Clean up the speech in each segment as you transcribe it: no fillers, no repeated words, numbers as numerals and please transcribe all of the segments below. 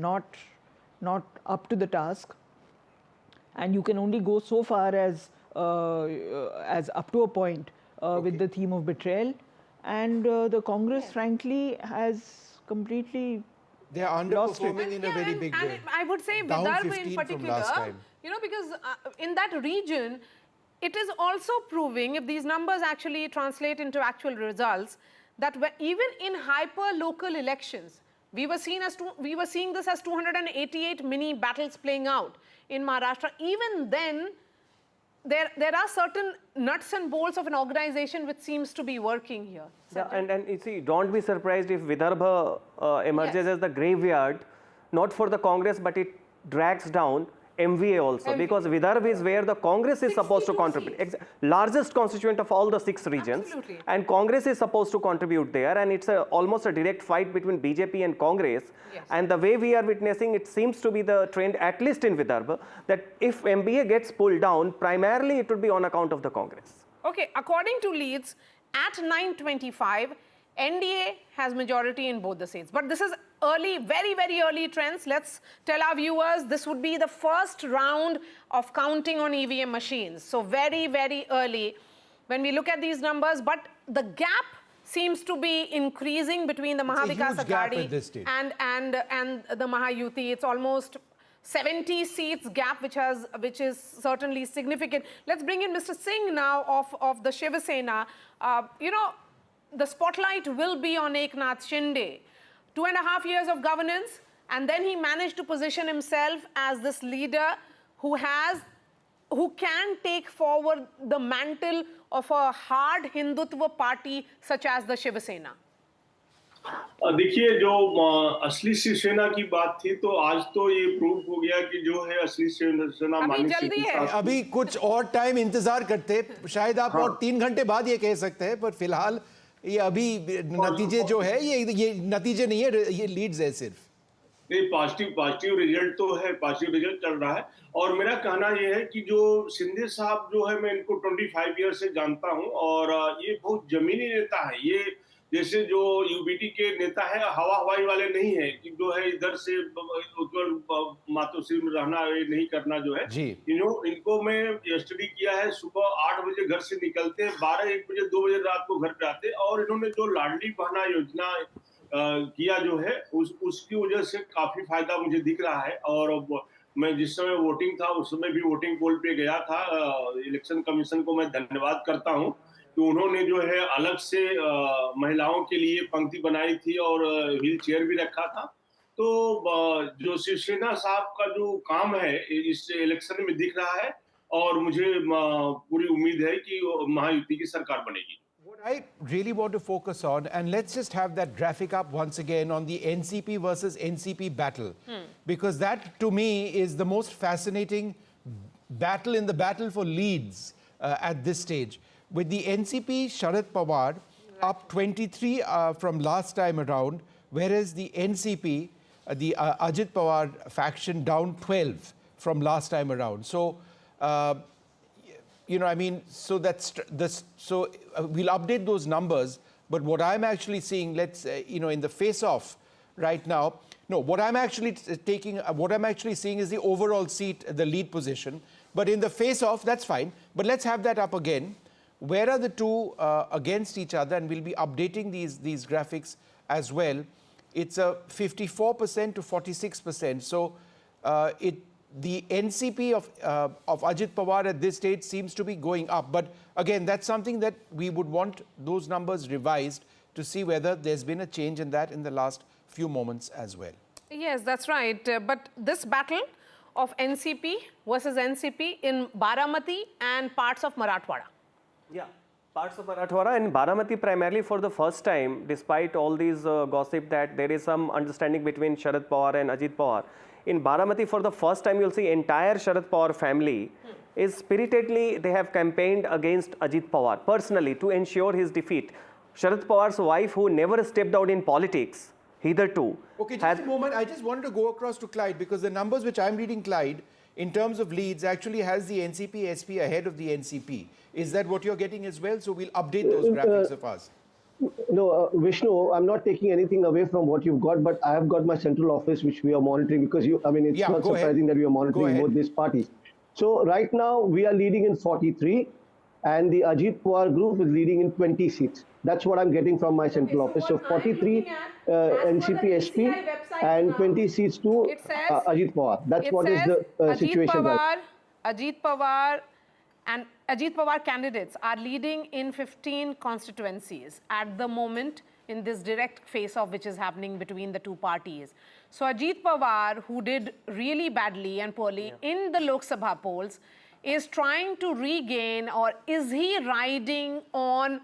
not up to the task, and you can only go so far as up to a point with the theme of betrayal, and the Congress frankly has completely they are underperforming in a very big way. And I would say down Vidarbha 15 in from particular, last time. because in that region, it is also proving, if these numbers actually translate into actual results, that even in hyper-local elections, we were seeing this as 288 mini battles playing out in Maharashtra. Even then, there are certain nuts and bolts of an organization which seems to be working here. Yeah, and you see, don't be surprised if Vidarbha emerges as the graveyard, not for the Congress, but it drags down MVA also, because Vidarbha is where the Congress is supposed to contribute. Largest constituent of all the 6 regions. Absolutely. And Congress is supposed to contribute there, and it's almost a direct fight between BJP and Congress. Yes. And the way we are witnessing, it seems to be the trend, at least in Vidarbha, that if MVA gets pulled down, primarily it would be on account of the Congress. Okay, according to leads, at 925, NDA has majority in both the seats. But this is early, very, very early trends. Let's tell our viewers this would be the first round of counting on EVM machines. So very, very early when we look at these numbers. But the gap seems to be increasing between the Mahavikas Aghadi and the Mahayuti. It's almost 70 seats gap, which is certainly significant. Let's bring in Mr. Singh now of the Shiv Sena. The spotlight will be on Eknath Shinde. 2.5 years of governance, and then he managed to position himself as this leader who can take forward the mantle of a hard Hindutva party such as the Shiv Sena. देखिए, जो असली शिवसेना की बात थी, तो आज तो ये प्रूव हो गया कि जो है असली शिवसेना अभी कुछ और टाइम इंतजार करते, शायद आप और 3 घंटे बाद ये कह सकते हैं, पर फिलहाल ये अभी नतीजे जो है ये नतीजे नहीं है, ये लीड्स है सिर्फ। नहीं, पॉजिटिव रिजल्ट तो है, पॉजिटिव रिजल्ट चल रहा है। और मेरा कहना ये है कि जो शिंदे साहब जो है, मैं इनको 25 ईयर से जानता हूं, और ये बहुत जमीनी नेता है। ये जैसे जो यूबीटी के नेता है, हवाई वाले नहीं है कि जो है इधर से मातोश्री में रहना, ये नहीं करना जो है। इनको मैं स्टडी किया है, सुबह 8 बजे घर से निकलते, 12-1 बजे 2 बजे रात को घर पे आते, और इन्होंने जो लाडली बहना योजना किया जो है, उसकी वजह से काफी फायदा मुझे दिख रहा है। और मैं जिस समय वोटिंग था, उस समय भी वोटिंग पोल पे गया था। इलेक्शन कमीशन को मैं धन्यवाद करता हूँ कि उन्होंने जो है अलग से महिलाओं के लिए पंक्ति बनाई थी और व्हील चेयर भी रखा था। तो जो शिवसेना साहब का जो काम है इस इलेक्शन में दिख रहा है, और मुझे पूरी उम्मीद है कि महायुति की सरकार बनेगी। What I really want to focus on, and let's just have that graphic up once again on the NCP versus NCP battle, because that to me is the most fascinating battle in the battle for leads at this stage. With the NCP, Sharad Pawar up 23 from last time around, whereas the NCP, the Ajit Pawar faction down 12 from last time around. So, so that's so we'll update those numbers. But what I'm actually seeing, in the face-off right now, no, what I'm actually seeing is the overall seat, the lead position. But in the face-off, that's fine. But let's have that up again. Where are the two against each other? And we'll be updating these graphics as well. It's a 54% to 46%. So the NCP of Ajit Pawar at this stage seems to be going up. But again, that's something that we would want those numbers revised to see whether there's been a change in that in the last few moments as well. Yes, that's right. But this battle of NCP versus NCP in Baramati and parts of Marathwada. Yeah, parts of Marathwada and Baramati primarily for the first time, despite all these gossip that there is some understanding between Sharad Pawar and Ajit Pawar. In Baramati, for the first time, you'll see entire Sharad Pawar family is spiritedly, they have campaigned against Ajit Pawar personally to ensure his defeat. Sharad Pawar's wife, who never stepped out in politics, hitherto. Okay, just a moment. I just wanted to go across to Clyde, because the numbers which I'm reading, Clyde, in terms of leads, actually has the NCP SP ahead of the NCP. Is that what you're getting as well? So we'll update those graphics of us. No, Vishnu, I'm not taking anything away from what you've got, but I have got my central office, which we are monitoring because it's Yeah, not go ahead. surprising that we are Go monitoring ahead. both these parties. So right now we are leading in 43 and the Ajit Pawar group is leading in 20 seats. That's what I'm getting from my central office. So 43 NCP SP and 20 seats to It says, Ajit Pawar. That's what is the situation right Ajit Pawar and Ajit Pawar candidates are leading in 15 constituencies at the moment in this direct face-off which is happening between the two parties. So Ajit Pawar, who did really badly and poorly in the Lok Sabha polls, is trying to regain, or is he riding on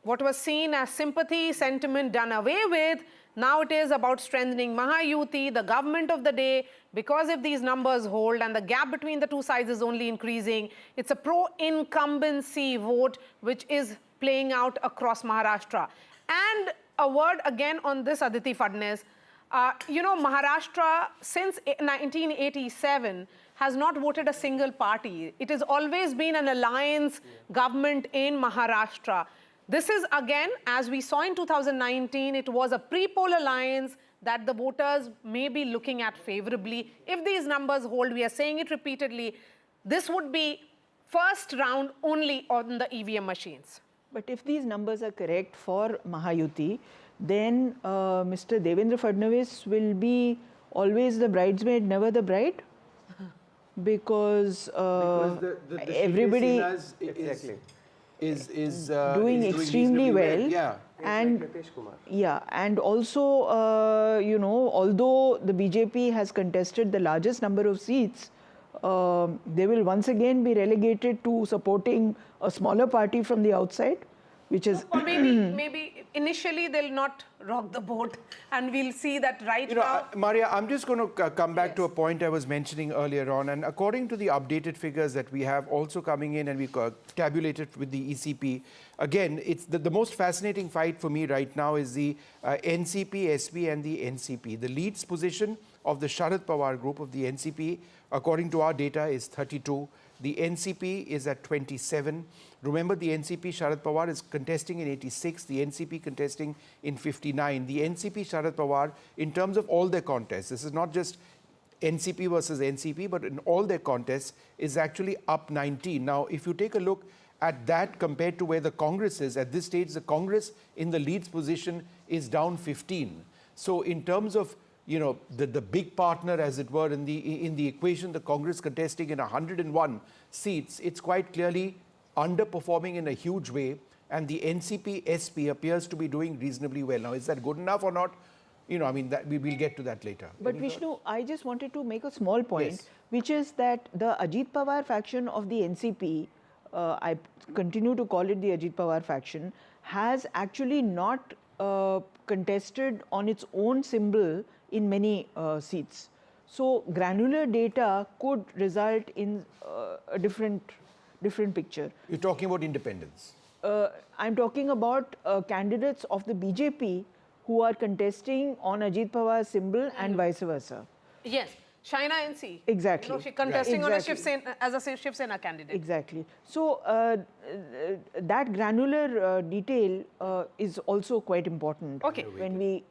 what was seen as sympathy sentiment done away with? Now it is about strengthening Mahayuti, the government of the day, because if these numbers hold and the gap between the two sides is only increasing, it's a pro-incumbency vote which is playing out across Maharashtra. And a word again on this, Aditi Fadnis. Maharashtra since 1987 has not voted a single party. It has always been an alliance government in Maharashtra. This is again, as we saw in 2019, it was a pre-poll alliance that the voters may be looking at favorably. If these numbers hold, we are saying it repeatedly, this would be first round only on the EVM machines. But if these numbers are correct for Mahayuti, then Mr. Devendra Fadnavis will be always the bridesmaid, never the bride? Because everybody is doing extremely well. Yeah. And and also, although the BJP has contested the largest number of seats, they will once again be relegated to supporting a smaller party from the outside, which is... Or maybe initially they'll not rock the boat, and we'll see that now. Maria, I'm just going to come back to a point I was mentioning earlier on. And according to the updated figures that we have also coming in and we tabulated with the ECP, again, it's the most fascinating fight for me right now is the NCP, SP and the NCP. The leads position of the Sharad Pawar group of the NCP, according to our data, is 32. The NCP is at 27. Remember, the NCP Sharad Pawar is contesting in 86, the NCP contesting in 59. The NCP Sharad Pawar, in terms of all their contests, this is not just NCP versus NCP, but in all their contests, is actually up 19. Now, if you take a look at that compared to where the Congress is, at this stage, the Congress in the leads position is down 15. So in terms of the big partner, as it were, in the equation, the Congress contesting in 101 seats, it's quite clearly underperforming in a huge way, and the NCP SP appears to be doing reasonably well. Now, is that good enough or not? That we will get to that later. But Vishnu, I just wanted to make a small point, Yes. which is that the Ajit Pawar faction of the NCP, I continue to call it the Ajit Pawar faction, has actually not contested on its own symbol in many seats. So granular data could result in a different picture. You're talking about independence. I'm talking about candidates of the BJP who are contesting on Ajit Pawar's symbol and vice versa. Yes, Shaina NC. Exactly. She's contesting on a Exactly. Shiv Sena, as a Shiv Sena candidate. Exactly. So that granular detail is also quite important when we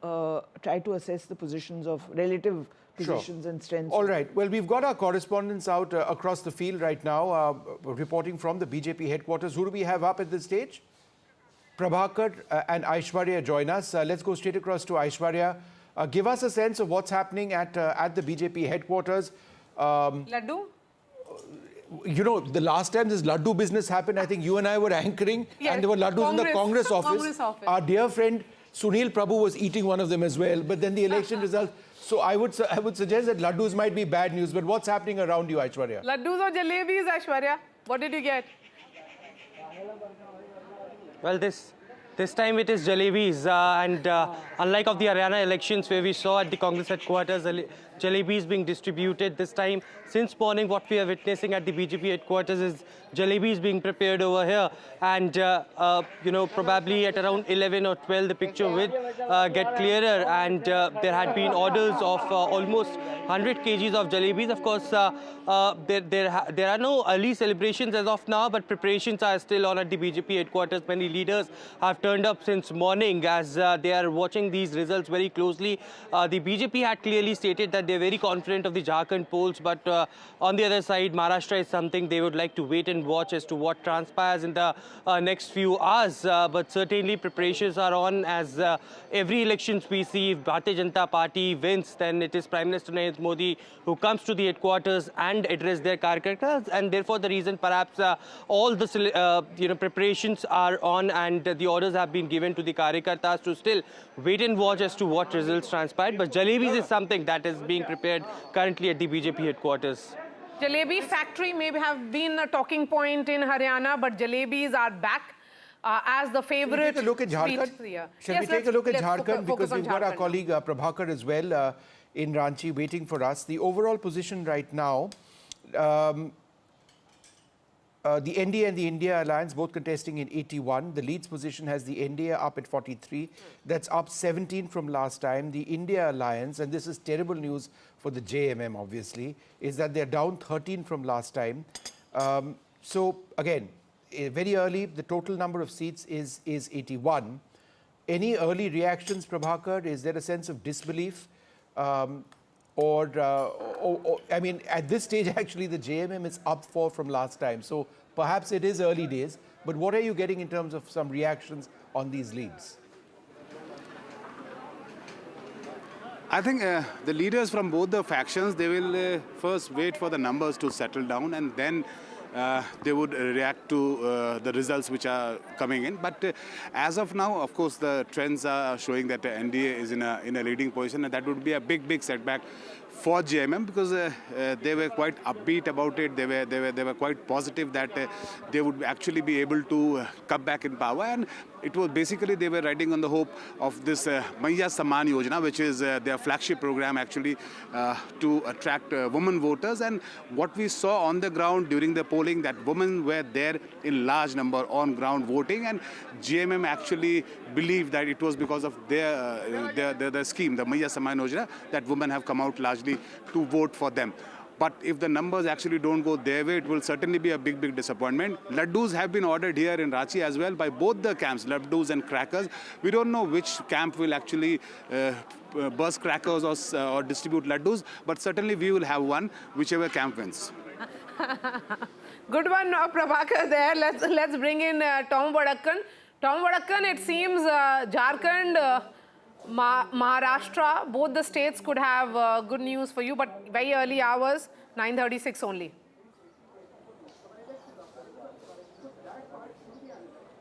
try to assess the positions of relative positions and strengths. All right. Well, we've got our correspondents out across the field right now, reporting from the BJP headquarters. Who do we have up at this stage? Prabhakar and Aishwarya join us. Let's go straight across to Aishwarya. Give us a sense of what's happening at the BJP headquarters. Laddu? The last time this Laddu business happened, I think you and I were anchoring, Yes, and there were Laddus in the Congress office. Congress office. Our dear friend Sunil Prabhu was eating one of them as well, but then the election results. So I would suggest that Laddus might be bad news, but what's happening around you, Aishwarya? Laddus or jalebis, Aishwarya? What did you get? Well, this time it is jalebis, and unlike of the Haryana elections where we saw at the Congress headquarters jalebis being distributed, this time since morning what we are witnessing at the BJP headquarters is jalebis being prepared over here, and probably at around 11 or 12 the picture will get clearer, and there had been orders of almost 100 kgs of jalebis. Of course, there are no early celebrations as of now, but preparations are still on at the BJP headquarters. Many leaders have turned up since morning as they are watching these results very closely. The BJP had clearly stated that they're very confident of the Jharkhand polls, but on the other side, Maharashtra is something they would like to wait and watch as to what transpires in the next few hours. But certainly preparations are on as every elections we see, if Bharatiya Janata Party wins, then it is Prime Minister Narendra Modi who comes to the headquarters and address their Karyakartas, and therefore the reason perhaps all the preparations are on and the orders have been given to the Karyakartas to still wait and watch as to what results transpired. But jalebis is something that is being prepared currently at the BJP headquarters. Jalebi factory may have been a talking point in Haryana, but jalebis are back as the favorite. Shall we take a look at Jharkhand? Shall we take a look at Jharkhand? Because we've got our colleague Prabhakar as well in Ranchi waiting for us. The overall position right now, the NDA and the India Alliance both contesting in 81. The Leeds position has the NDA up at 43. That's up 17 from last time. The India Alliance, and this is terrible news for the JMM obviously, is that they're down 13 from last time. So again, very early, the total number of seats is 81. Any early reactions, Prabhakar? Is there a sense of disbelief? I mean, at this stage, actually, the JMM is up 4 from last time. So perhaps it is early days. But what are you getting in terms of some reactions on these leads? I think the leaders from both the factions, they will first wait for the numbers to settle down, and then they would react to the results which are coming in. But as of now, of course, the trends are showing that the NDA is in a leading position, and that would be a big setback for JMM, because they were quite upbeat about it. They were quite positive that they would actually be able to come back in power, and it was basically they were riding on the hope of this Maiya Samman Yojana, which is their flagship program actually to attract women voters. And what we saw on the ground during the polling, that women were there in large number on ground voting, and JMM actually believed that it was because of their scheme, the Maiya Samman Yojana, that women have come out largely to vote for them. But if the numbers actually don't go their way, it will certainly be a big disappointment. Laddus have been ordered here in Ranchi as well by both the camps, laddus and crackers. We don't know which camp will actually burst crackers or distribute laddus, but certainly we will have one, whichever camp wins. Good one, Prabhakar there. Let's bring in Tom Vadakkan. Tom Vadakkan, it seems Jharkhand, Maharashtra, both the states could have good news for you, but very early hours, 9:36 only.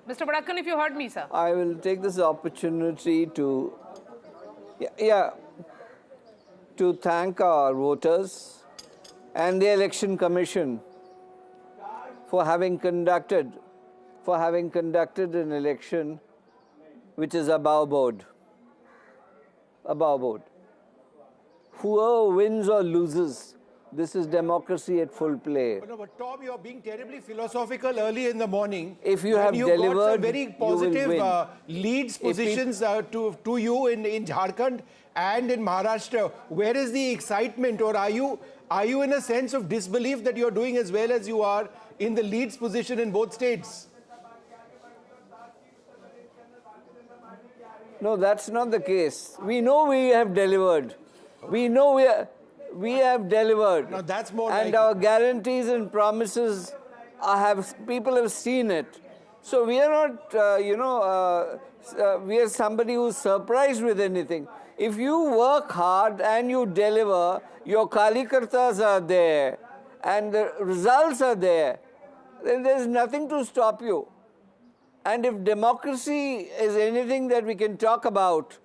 Mr. Vadakkan, if you heard me, sir. I will take this opportunity to thank our voters and the Election Commission for having conducted an election which is above board. Whoever wins or loses, this is democracy at full play. But Tom, you're being terribly philosophical early in the morning. If you have delivered, got some very positive you will win. leads positions to you in Jharkhand and in Maharashtra. Where is the excitement, or are you in a sense of disbelief that you're doing as well as you are in the leads position in both states? No, that's not the case. We know we have delivered. We know we have delivered. Now that's more and like our guarantees and promises people have seen it. So we are not, we are somebody who's surprised with anything. If you work hard and you deliver, your Kalikartas are there and the results are there, then there's nothing to stop you. And if democracy is anything that we can talk about,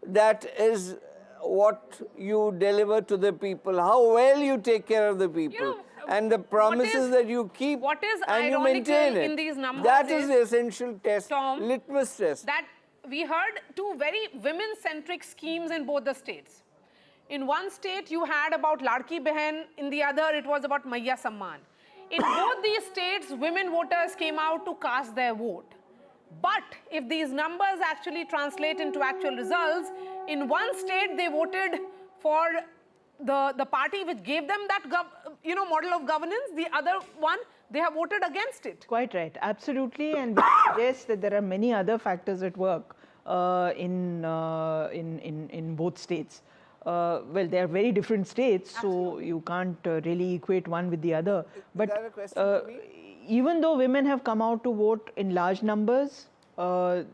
that is what you deliver to the people, how well you take care of the people, and the promises that you keep and you maintain it. In these numbers that is the essential test, Tom, litmus test. That we heard two very women-centric schemes in both the states. In one state, you had about Ladki Behan. In the other, it was about Maiya Samman. In both these states, women voters came out to cast their vote. But if these numbers actually translate into actual results, in one state they voted for the party which gave them that model of governance, the other one, they have voted against it. Quite right, absolutely, and we suggest that there are many other factors at work in both states. Well, they are very different states, so you can't really equate one with the other. But that a question to me? even though women have come out to vote in large numbers, the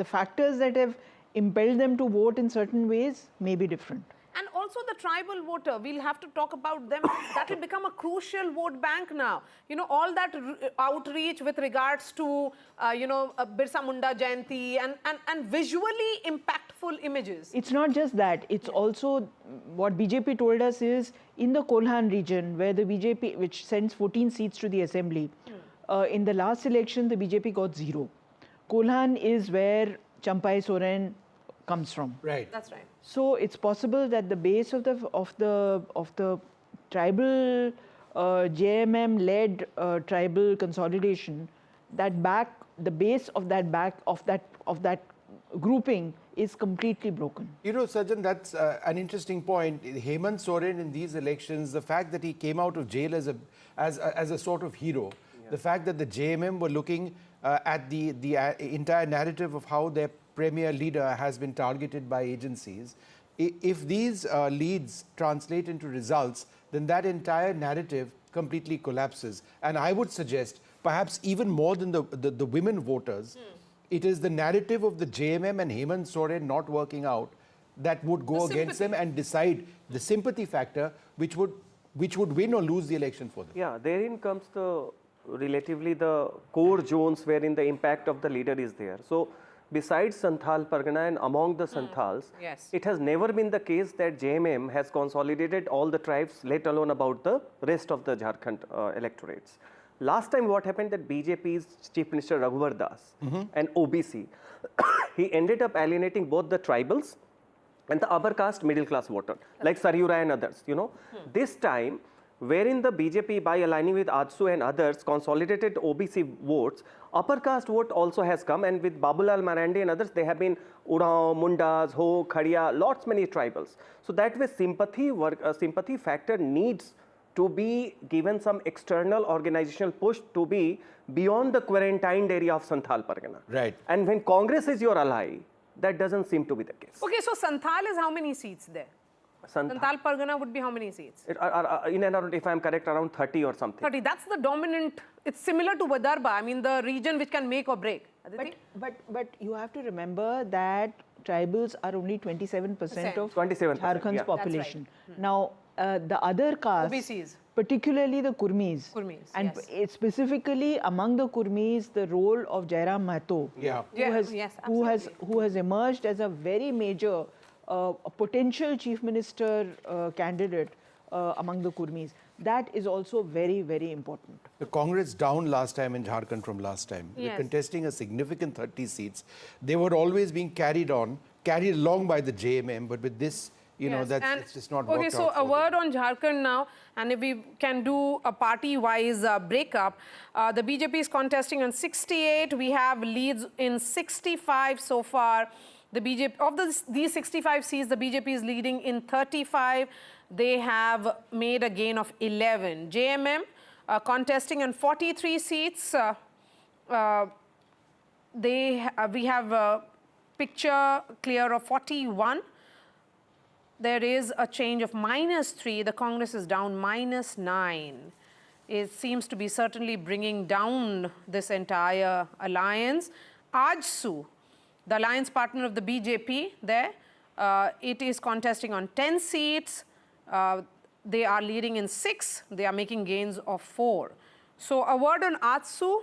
factors that have impelled them to vote in certain ways may be different. And also the tribal voter, we'll have to talk about them. That will become a crucial vote bank now. You know, all that outreach with regards to, Birsa Munda Jayanti and visually impactful images. It's not just that. It's also what BJP told us is in the Karhal region, where the BJP, which sends 14 seats to the assembly, in the last election, the BJP got 0. Karhal is where Champai Soren comes from. Right. That's right. So it's possible that the base of the tribal JMM-led tribal consolidation, the base of that grouping is completely broken. You know, Sajjan, that's an interesting point. Hemant Soren in these elections, the fact that he came out of jail as a sort of hero, the fact that the JMM were looking at the entire narrative of how their premier leader has been targeted by agencies. If these leads translate into results, then that entire narrative completely collapses. And I would suggest, perhaps even more than the women voters, it is the narrative of the JMM and Hemant Soren not working out that would go against them and decide the sympathy factor, which would win or lose the election for them. Yeah, therein comes relatively the core zones wherein the impact of the leader is there. So besides Santhal Pargana and among the Santhals, yes, it has never been the case that JMM has consolidated all the tribes, let alone about the rest of the Jharkhand electorates. Last time what happened that BJP's Chief Minister Raghuvar Das and OBC, he ended up alienating both the tribals and the upper caste middle class voter, like Saryura and others, you know. This time, wherein the BJP, by aligning with AJSU and others, consolidated OBC votes, upper caste vote also has come, and with Babulal Marandi and others, they have been Urao, Mundas, Ho, Khadia, lots many tribals. So that way sympathy factor needs to be given some external organizational push to be beyond the quarantined area of Santhal Pargana. Right. And when Congress is your ally, that doesn't seem to be the case. Okay, so Santhal is how many seats there? Santhal Pargana would be how many seats? In and around, if I am correct, around 30 or something. 30. That's the dominant. It's similar to Vidarbha. I mean, the region which can make or break. But you have to remember that tribals are only 27% of 27%, Jharkhand's yeah. population. Now, the other castes, OBCs. particularly the Kurmis, and yes. Specifically among the Kurmis, the role of Jairam Mahato, who has emerged as a very major a potential chief minister candidate among the Kurmis. That is also very, very important. The Congress down last time in Jharkhand from last time. Yes. They're contesting a significant 30 seats. They were always being carried along by the JMM, but with this, it's just not worked out. Okay, so a word on Jharkhand now, and if we can do a party-wise breakup. The BJP is contesting on 68. We have leads in 65 so far. The BJP, of these 65 seats, the BJP is leading in 35. They have made a gain of 11. JMM contesting on 43 seats. We have a picture clear of 41. There is a change of -3. The Congress is down -9. It seems to be certainly bringing down this entire alliance. AJSU, the alliance partner of the BJP there, it is contesting on 10 seats. They are leading in 6. They are making gains of 4. So a word on AJSU.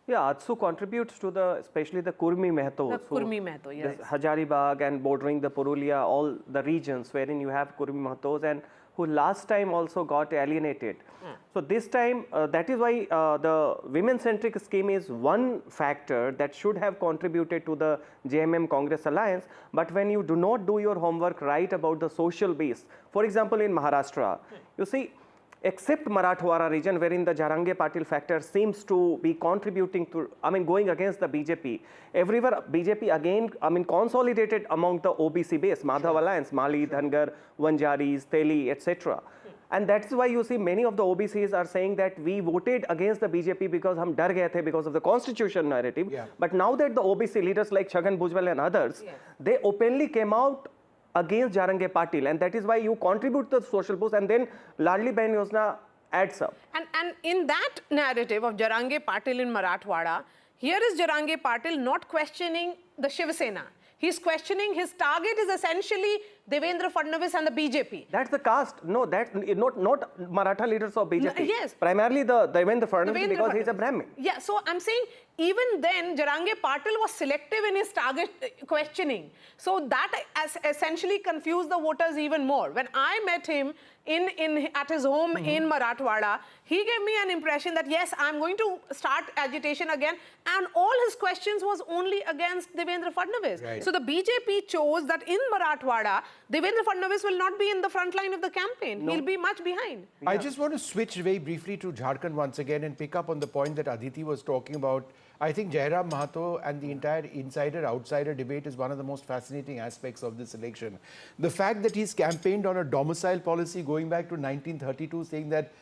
Yeah, AJSU contributes to especially the Kurmi Mehtos. The Kurmi Mehto, yes. Hazaribagh and bordering the Purulia, all the regions wherein you have Kurmi Mehtos, and who last time also got alienated. So this time, that is why the women-centric scheme is one factor that should have contributed to the JMM Congress alliance. But when you do not do your homework right about the social base, for example, in Maharashtra, you see, except Marathwada region, wherein the Jharange Patil factor seems to be contributing to, going against the BJP. Everywhere BJP again, consolidated among the OBC base, Madhav Alliance, Mali, Dhangar, Vanjaris, Teli, etc. And that's why you see many of the OBCs are saying that we voted against the BJP because hum dar gaye the because of the constitution narrative. Yeah. But now that the OBC leaders like Chhagan Bhujbal and others, they openly came out against Jharange Patil, and that is why you contribute to the social boost, and then Ladli Bahin Yojana adds up. And in that narrative of Jharange Patil in Marathwada, here is Jharange Patil not questioning the Shiv Sena. He's questioning his target is essentially Devendra Fadnavis and the BJP. That's the caste. No, that not Maratha leaders of BJP. No, yes. Primarily the Devendra Fadnavis because he's a Brahmin. Yeah, so I'm saying even then Jharange Patil was selective in his target questioning. So that essentially confused the voters even more. When I met him at his home in Marathwada, he gave me an impression that yes, I'm going to start agitation again, and all his questions was only against Devendra Fadnavis. Right. So the BJP chose that in Marathwada, Devendra Fadnavis will not be in the front line of the campaign. He'll be much behind. I just want to switch very briefly to Jharkhand once again and pick up on the point that Aditi was talking about. I think Jairam Mahato and the entire insider-outsider debate is one of the most fascinating aspects of this election. The fact that he's campaigned on a domicile policy going back to 1932, saying that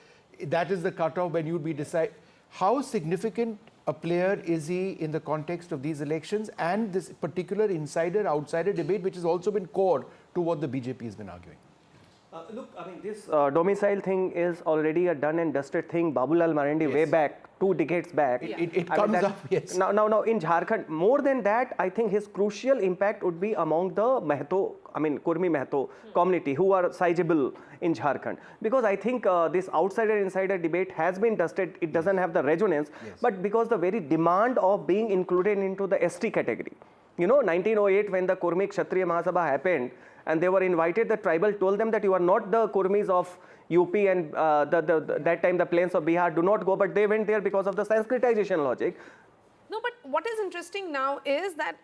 that is the cutoff when you'd be decide. How significant a player is he in the context of these elections and this particular insider-outsider debate, which has also been core to what the BJP has been arguing? Look, this domicile thing is already a done and dusted thing. Babulal Marandi way back, 2 decades back. It comes up, yes. Now in Jharkhand, more than that, I think his crucial impact would be among the Mehato, Kurmi Mehato community who are sizable in Jharkhand. Because I think this outsider-insider debate has been dusted. It doesn't have the resonance, but because the very demand of being included into the ST category. 1908 when the Kurmi Kshatriya Mahasabha happened, and they were invited, the tribal told them that you are not the Kurmis of UP and that time the plains of Bihar, do not go, but they went there because of the Sanskritization logic. No, but what is interesting now is that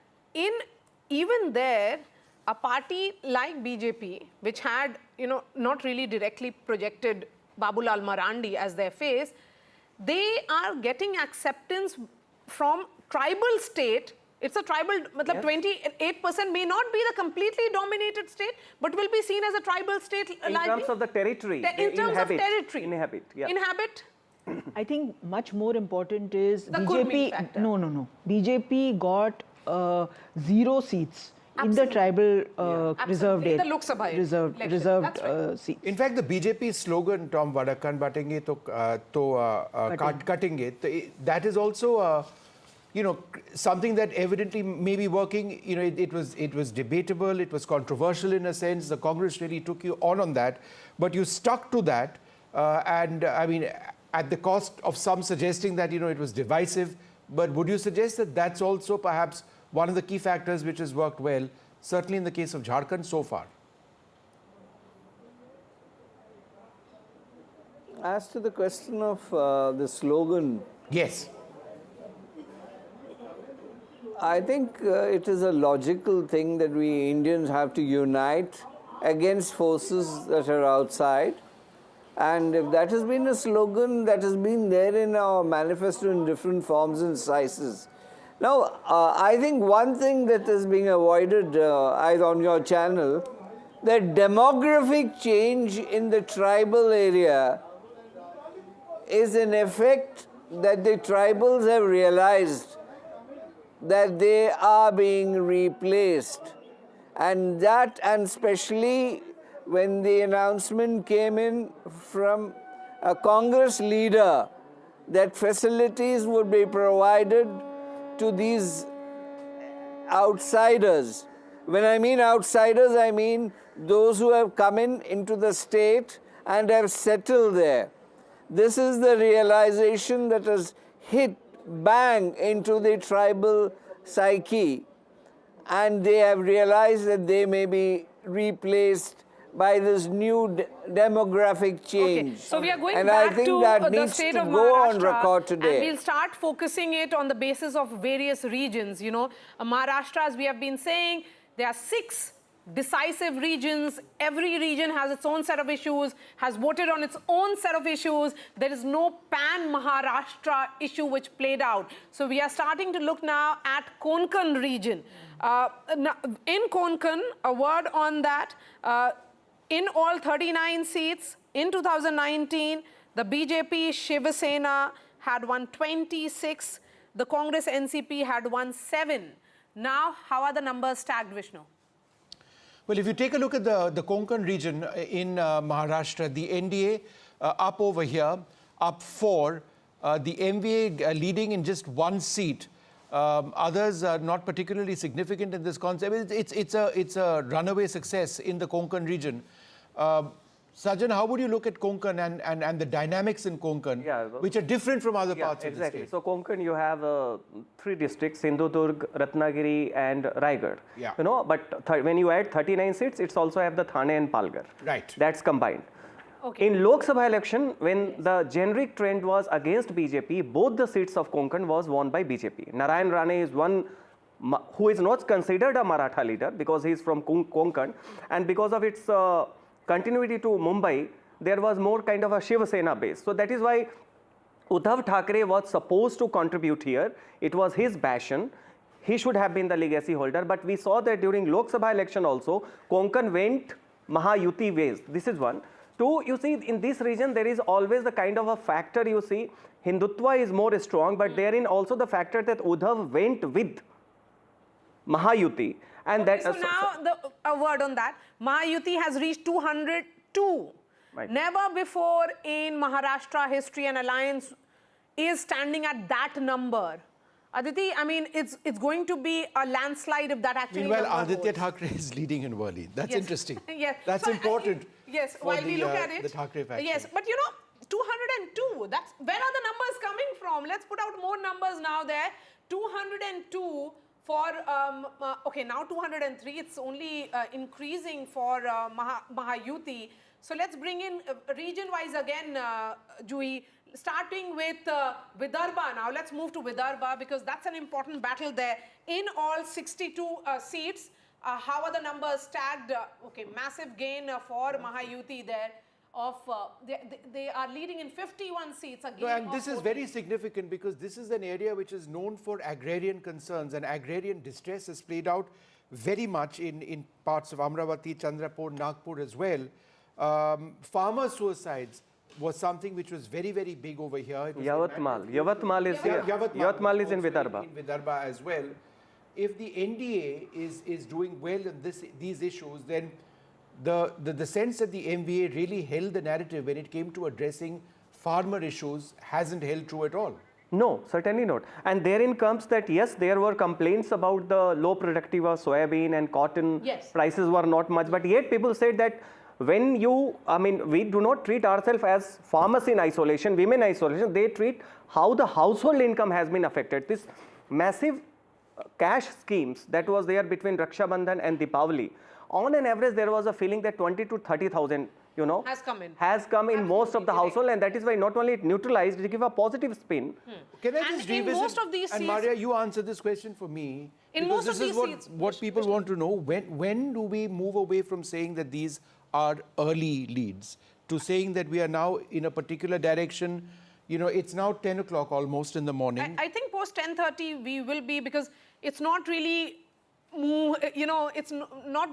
even there, a party like BJP, which had, not really directly projected Babulal Marandi as their face, they are getting acceptance from tribal state. It's a tribal, 28% may not be the completely dominated state, but will be seen as a tribal state. In terms of the territory, in terms of territory. Inhabit. I think much more important is The Kurmi BJP. factor. No. BJP got 0 seats in the tribal reserved In the area. Lok Sabha reserved election. That's right. seats. In fact, the BJP slogan, Tom Vadakan batenge to katenge, that is also something that evidently may be working. It was debatable, it was controversial in a sense. The Congress really took you on that, but you stuck to that, and at the cost of some suggesting that it was divisive. But would you suggest that that's also perhaps one of the key factors which has worked well, certainly in the case of Jharkhand so far? As to the question of the slogan, Yes. I think it is a logical thing that we Indians have to unite against forces that are outside. And if that has been a slogan that has been there in our manifesto in different forms and sizes. Now, I think one thing that is being avoided on your channel, that demographic change in the tribal area is an effect that the tribals have realized that they are being replaced. And especially when the announcement came in from a Congress leader that facilities would be provided to these outsiders. When I mean outsiders, I mean those who have come into the state and have settled there. This is the realization that has hit bang into the tribal psyche, and they have realized that they may be replaced by this new demographic change. Okay, so we are going and back I think to that the needs state to of go Maharashtra, on record today. and we'll start focusing it on the basis of various regions. Maharashtra, as we have been saying, there are 6 decisive regions. Every region has its own set of issues, has voted on its own set of issues. There is no pan-Maharashtra issue which played out. So we are starting to look now at Konkan region. In Konkan, a word on that, in all 39 seats in 2019, the BJP Shiv Sena had won 26, the Congress NCP had won 7. Now, how are the numbers stacked, Vishnu? Well, if you take a look at the Konkan region in Maharashtra, the NDA up over here, up 4, the MVA leading in just 1 seat. Others are not particularly significant in this concept. It's a runaway success in the Konkan region. Sajan, how would you look at Konkan and the dynamics in Konkan, which are different from other parts of the state? So Konkan, you have 3 districts, Sindhudurg, Ratnagiri and Raigad. Yeah. You know, but when you add 39 seats, it's also have the Thane and Palghar. Right. That's combined. Okay. In Lok Sabha election, when the generic trend was against BJP, both the seats of Konkan was won by BJP. Narayan Rane is one who is not considered a Maratha leader because he is from Konkan, and because of its continuity to Mumbai, there was more kind of a Shiv Sena base. So that is why Uddhav Thackeray was supposed to contribute here. It was his passion. He should have been the legacy holder. But we saw that during Lok Sabha election also, Konkan went Mahayuti ways. This is one. 2, you see, in this region, there is always the kind of a factor, you see, Hindutva is more strong, but therein also the factor that Uddhav went with Mahayuti. And Okay, that, so now a word on that. Mahayuti has reached 202. Right. Never before in Maharashtra history an alliance is standing at that number. Aditi, I mean, it's going to be a landslide if that actually Meanwhile, number Aditya holds. Thackeray is leading in Worli. That's Yes. interesting. Yes. That's So, important. Yes, for while we look at it. the Thackeray faction. Yes, but you know, 202, that's, where are the numbers coming from? Let's put out more numbers now there. 202 for, okay, now 203, it's only increasing for Mahayuti. So let's bring in region-wise again, Jui, starting with Vidarbha now. Let's move to Vidarbha because that's an important battle there. In all 62 seats, how are the numbers stacked? Okay, massive gain for Mahayuti there. They are leading in 51 seats again. No, and this is very significant because this is an area which is known for agrarian concerns, and agrarian distress has played out very much in parts of Amravati, Chandrapur, Nagpur as well. Farmer suicides was something which was very, very big over here. Yavatmal is here. Yavatmal is in Vidarbha. In Vidarbha as well. If the NDA is doing well in these issues, then the sense that the MVA really held the narrative when it came to addressing farmer issues hasn't held true at all. No, certainly not. And therein comes that, yes, there were complaints about the low productive of soybean and cotton. Yes. Prices were not much. But yet people said that when you, I mean, we do not treat ourselves as farmers in isolation, women in isolation. They treat how the household income has been affected. This massive cash schemes that was there between Raksha Bandhan and Deepavali. On an average, there was a feeling that 20 to 30,000, you know, has come in Absolutely most of the household, and that is why not only it neutralized, it gave a positive spin. Can I And just in revisit? most of these and seats- Maria, you answer this question for me. In because most of this is these seats, what people want to know. When do we move away from saying that these are early leads to saying that we are now in a particular direction? You know, it's now 10 o'clock almost in the morning. I think post 10:30 we will be, because it's not really, you know, it's not.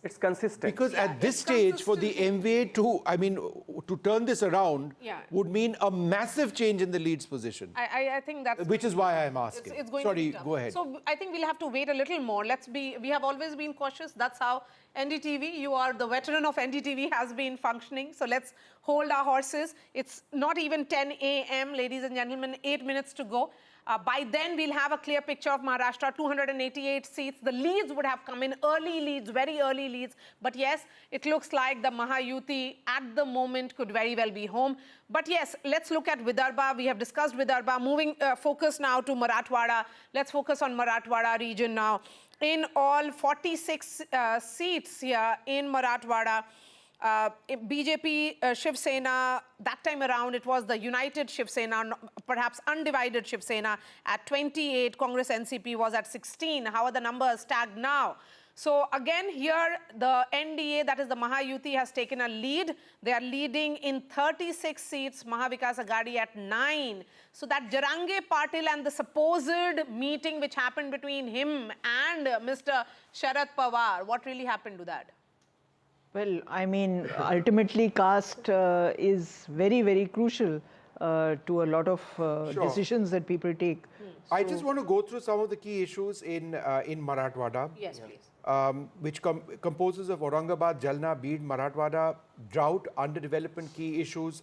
It's consistent. Because at this it's stage, for the MVA to turn this around Yeah. would mean a massive change in the lead's position. I think that's. Which is why I'm asking. It's going Sorry, to be tough. go ahead. So I think we'll have to wait a little more. We have always been cautious. That's how NDTV, you are the veteran of NDTV, has been functioning. So let's hold our horses. It's not even 10 a.m., ladies and gentlemen, 8 minutes to go. By then, we'll have a clear picture of Maharashtra, 288 seats. The leads would have come in, early leads, very early leads. But yes, it looks like the Mahayuti at the moment could very well be home. But yes, let's look at Vidarbha. We have discussed Vidarbha. Moving focus now to Marathwada. Let's focus on Marathwada region now. In all 46 seats here in Marathwada, BJP, Shiv Sena, that time around it was the united Shiv Sena, perhaps undivided Shiv Sena at 28. Congress NCP was at 16. How are the numbers tagged now? So again here the NDA, that is the Mahayuti, has taken a lead. They are leading in 36 seats, Mahavikas Aghadi at 9. So that Jarange Patil and the supposed meeting which happened between him and Mr. Sharad Pawar, what really happened to that? Well, I mean, ultimately caste is very, very crucial to a lot of decisions that people take. I just want to go through some of the key issues in Marathwada. Yes, please. Which composes of Aurangabad, Jalna, Bid, Marathwada, drought, underdevelopment key issues,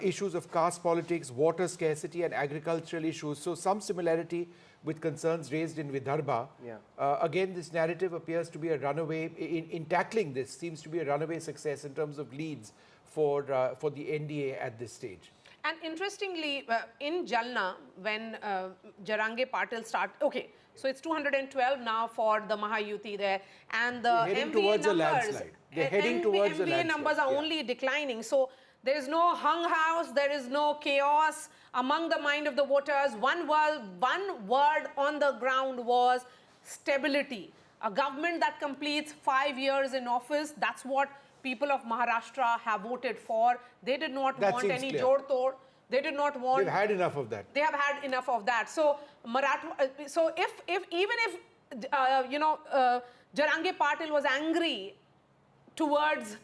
issues of caste politics, water scarcity and agricultural issues. So some similarity with concerns raised in Vidarbha. Yeah. Again, this narrative appears to be a runaway, in tackling this, seems to be a runaway success in terms of leads for the NDA at this stage. And interestingly, in Jalna, when Jarange Patil okay, so it's 212 now for the Mahayuti there, and the MVA numbers, MVA numbers are only declining. So there is no hung house, there is no chaos among the mind of the voters. One word on the ground was stability. A government that completes 5 years in office, that's what people of Maharashtra have voted for. They did not want any jor-tor. They did not want. They've had enough of that. They have had enough of that. So even if Jarange Patil was angry towards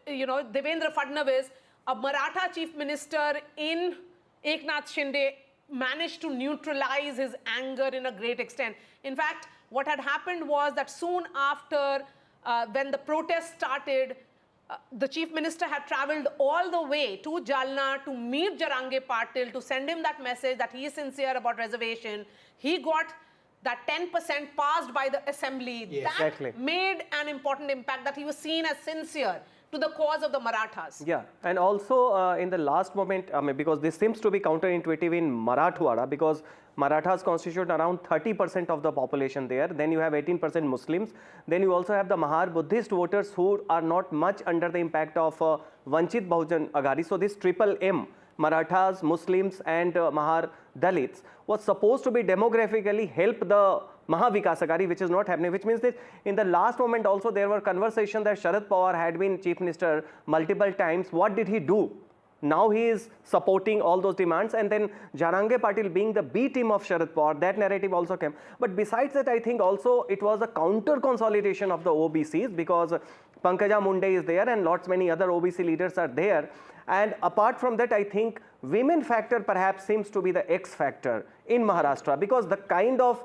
Devendra Fadnavis, a Maratha chief minister in Eknath Shinde managed to neutralize his anger in a great extent. In fact, what had happened was that soon after when the protest started, the chief minister had travelled all the way to Jalna to meet Jarange Patil, to send him that message that he is sincere about reservation. He got that 10% passed by the assembly. Yes. That made an important impact, that he was seen as sincere to the cause of the Marathas. Yeah, and also in the last moment, because this seems to be counterintuitive in Marathwada, because Marathas constitute around 30% of the population there. Then you have 18% Muslims. Then you also have the Mahar Buddhist voters who are not much under the impact of Vanchit Bahujan Aghadi. So this triple M, Marathas, Muslims and Mahar Dalits, was supposed to be demographically help the Mahavikas Aghadi, which is not happening, which means that in the last moment also there were conversations that Sharad Pawar had been chief minister multiple times. What did he do? Now he is supporting all those demands, and then Jarange Patil being the B team of Sharad Pawar, that narrative also came. But besides that, I think also it was a counter consolidation of the OBCs, because Pankaja Munde is there and lots many other OBC leaders are there. And apart from that, I think women factor perhaps seems to be the X factor in Maharashtra, because the kind of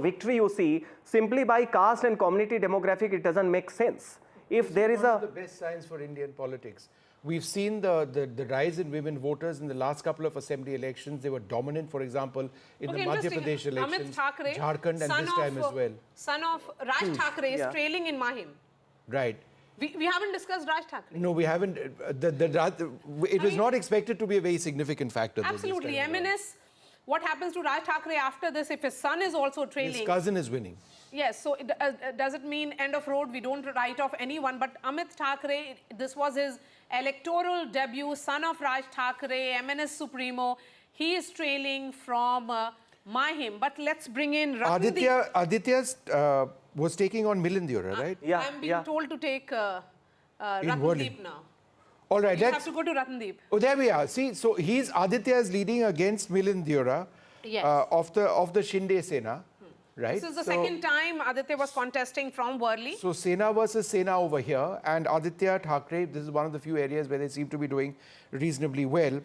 victory you see simply by caste and community demographic, it doesn't make sense. If there is one of the best signs for Indian politics. We've seen the rise in women voters in the last couple of assembly elections. They were dominant, for example, in the Madhya Pradesh elections, Jharkhand, and this time as well. Son of Raj Thakre is trailing in Mahim. Right. We haven't discussed Raj Thakre. No, we haven't. It was not expected to be a very significant factor. Absolutely. MNS, what happens to Raj Thakre after this if his son is also trailing? His cousin is winning. Yes, so does it mean end of road? We don't write off anyone, but Amit Thakre, this was his electoral debut, son of Raj Thakre, MNS Supremo. He is trailing from Mahim. But let's bring in Ratndeep. Aditya was taking on Milind Deora, right? Yeah, I'm being told to take Ratndeep now. All right, You have to go to Ratndeep. Oh, there we are. See, so Aditya is leading against Milind Deora of the Shinde Sena. Right. This is the second time Aditya was contesting from Worli. So Sena versus Sena over here, and Aditya Thakre, this is one of the few areas where they seem to be doing reasonably well.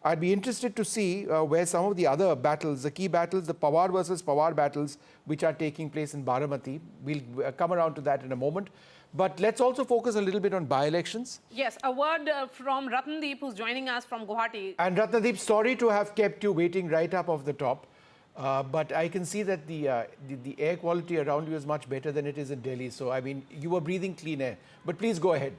I'd be interested to see where some of the other battles, the key battles, the Pawar versus Pawar battles, which are taking place in Baramati. We'll come around to that in a moment. But let's also focus a little bit on by-elections. Yes, a word from Ratndeep, who's joining us from Guwahati. And Ratndeep, sorry to have kept you waiting right up off the top. But I can see that the air quality around you is much better than it is in Delhi. So, I mean, you were breathing clean air. But please go ahead.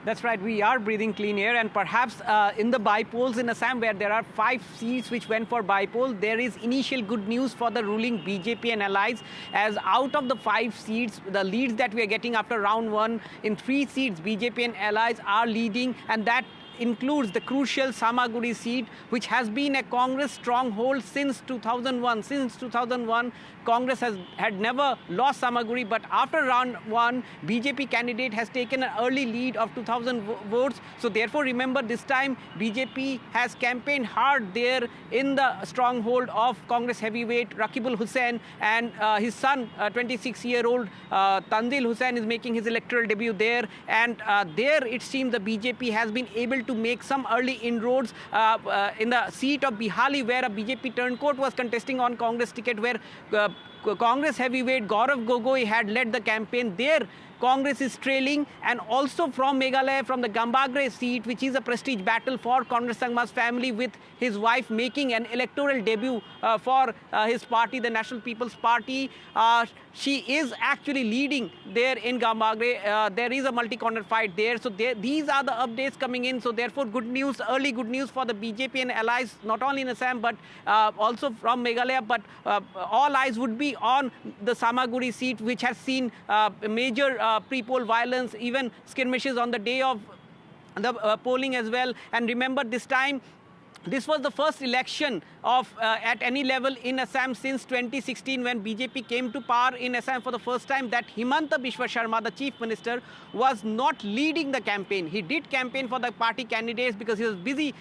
That's right, we are breathing clean air, and perhaps in the bypolls in Assam, where there are 5 seats which went for bypoll, there is initial good news for the ruling BJP and allies, as out of the 5 seats, the leads that we are getting after round 1, in 3 seats, BJP and allies are leading, and that includes the crucial Samajwadi seat, which has been a Congress stronghold since 2001. Since 2001, Congress had never lost Samajwadi, but after round 1, BJP candidate has taken an early lead of 2,000 votes. So therefore, remember, this time BJP has campaigned hard there in the stronghold of Congress heavyweight Rakibul Hussain, and his son, 26-year-old Tanzil Hussain, is making his electoral debut there. And there it seems the BJP has been able to make some early inroads in the seat of Bihali, where a BJP turncoat was contesting on Congress ticket, where Congress heavyweight Gaurav Gogoi had led the campaign. There Congress is trailing, and also from Meghalaya, from the Gambagre seat, which is a prestige battle for Congress Sangma's family, with his wife making an electoral debut for his party, the National People's Party. She is actually leading there in Gambagre. There is a multi-corner fight there. So these are the updates coming in. So therefore, good news, early good news for the BJP and allies, not only in Assam, but also from Meghalaya. But all eyes would be on the Samajwadi seat, which has seen major pre-poll violence, even skirmishes on the day of the polling as well. And remember, this time, this was the first election of at any level in Assam since 2016, when BJP came to power in Assam for the first time, that Himanta Biswa Sharma, the chief minister, was not leading the campaign. He did campaign for the party candidates because he was busy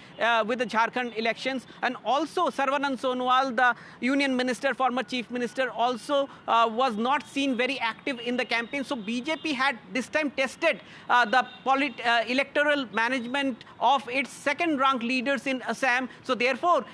with the Jharkhand elections. And also Sarvanand Sonowal, the union minister, former chief minister, also was not seen very active in the campaign. So BJP had this time tested the electoral management of its second-ranked leaders in Assam. So therefore,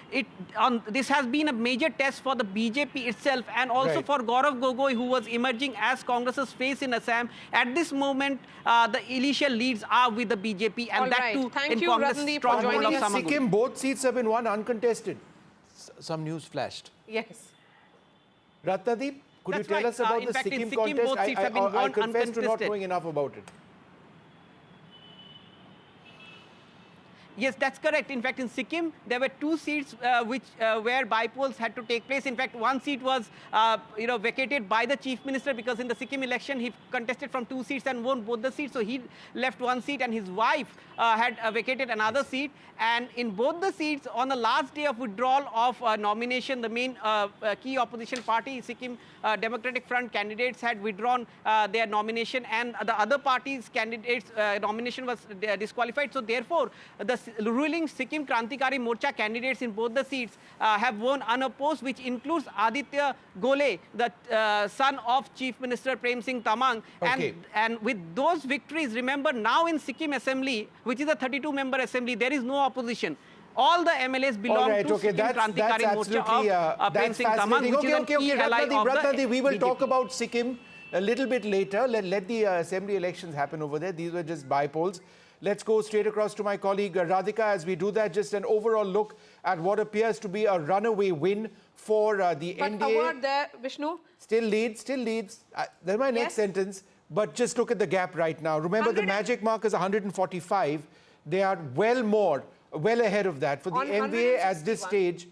this has been a major test for the BJP itself, and also for Gaurav Gogoi, who was emerging as Congress's face in Assam. At this moment, the initial leads are with the BJP, and that too in Congress stronghold of Samajwadi. Sikkim, both seats have been won uncontested. Some news flashed. Yes. Ratnadeep, could you tell us about the Sikkim contest? Both seats have been won I confess to not uncontested. knowing enough about it. Yes, that's correct. In fact, in Sikkim, there were 2 seats where bypolls had to take place. In fact, 1 seat was vacated by the chief minister, because in the Sikkim election he contested from 2 seats and won both the seats. So he left 1 seat, and his wife had vacated another seat. And in both the seats, on the last day of withdrawal of nomination, the main key opposition party, Sikkim Democratic Front candidates, had withdrawn their nomination, and the other parties' candidates' nomination was disqualified. So therefore, the ruling Sikkim Krantikari Morcha candidates in both the seats have won unopposed, which includes Aditya Gole, the son of Chief Minister Prem Singh Tamang. Okay. And with those victories, remember, now in Sikkim Assembly, which is a 32-member assembly, there is no opposition. All the MLAs belong to Sikkim Krantikari Morcha of Prem Singh Tamang, which is a key ally of Ratnadeep, we will BJP. talk about Sikkim a little bit later. Let the assembly elections happen over there. These were just bypolls. Let's go straight across to my colleague Radhika. As we do that, just an overall look at what appears to be a runaway win for the NDA. But a word there, Vishnu. Still leads. That's my next sentence. But just look at the gap right now. Remember, the magic mark is 145. They are well ahead of that. For the NVA at this stage,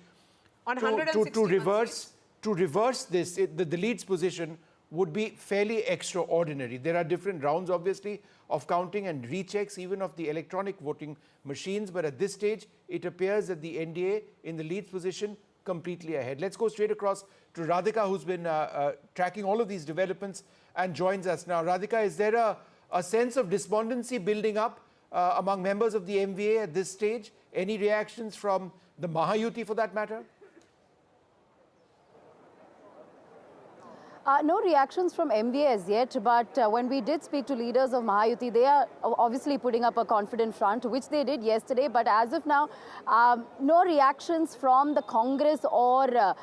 to reverse this, the leads position would be fairly extraordinary. There are different rounds, obviously, of counting and rechecks, even of the electronic voting machines. But at this stage, it appears that the NDA in the leads position completely ahead. Let's go straight across to Radhika, who's been tracking all of these developments and joins us now. Radhika, is there a sense of despondency building up among members of the MVA at this stage? Any reactions from the Mahayuti for that matter? No reactions from MVA as yet, but when we did speak to leaders of Mahayuti, they are obviously putting up a confident front, which they did yesterday. But as of now, no reactions from the Congress or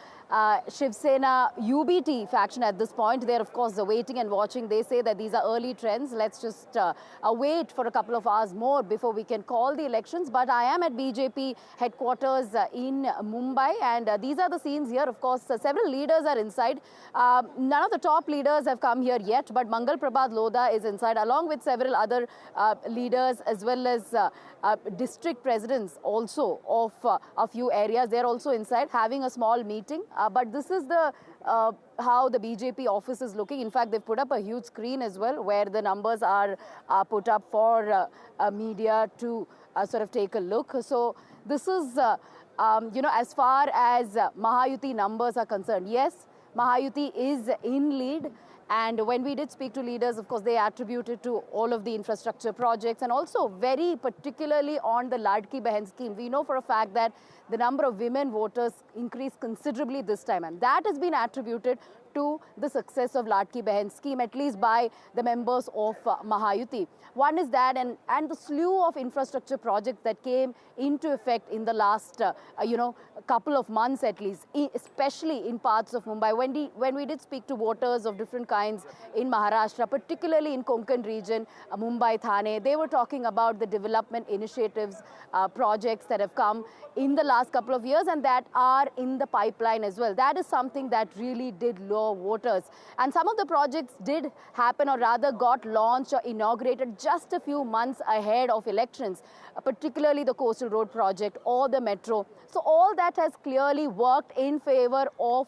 Shiv Sena UBT faction at this point. They're, of course, waiting and watching. They say that these are early trends. Let's just wait for a couple of hours more before we can call the elections. But I am at BJP headquarters in Mumbai, and these are the scenes here. Of course, several leaders are inside. None of the top leaders have come here yet, but Mangal Prabhat Lodha is inside, along with several other leaders, as well as district presidents also of a few areas. They're also inside having a small meeting. But this is the how the BJP office is looking. In fact, they've put up a huge screen as well where the numbers are put up for media to sort of take a look. So this is, as far as Mahayuti numbers are concerned, yes, Mahayuti is in lead. And when we did speak to leaders, of course, they attributed to all of the infrastructure projects and also very particularly on the Ladki Behan scheme. We know for a fact that the number of women voters increased considerably this time, and that has been attributed to the success of Ladki Behan scheme, at least by the members of Mahayuti. One is that, and the slew of infrastructure projects that came into effect in the last, couple of months at least, especially in parts of Mumbai. When we did speak to voters of different kinds in Maharashtra, particularly in Konkan region, Mumbai, Thane, they were talking about the development initiatives, projects that have come in the last couple of years and that are in the pipeline as well. That is something that really did lure voters. And some of the projects did happen, or rather got launched or inaugurated just a few months ahead of elections, particularly the Coastal Road project or the metro. So all that has clearly worked in favor of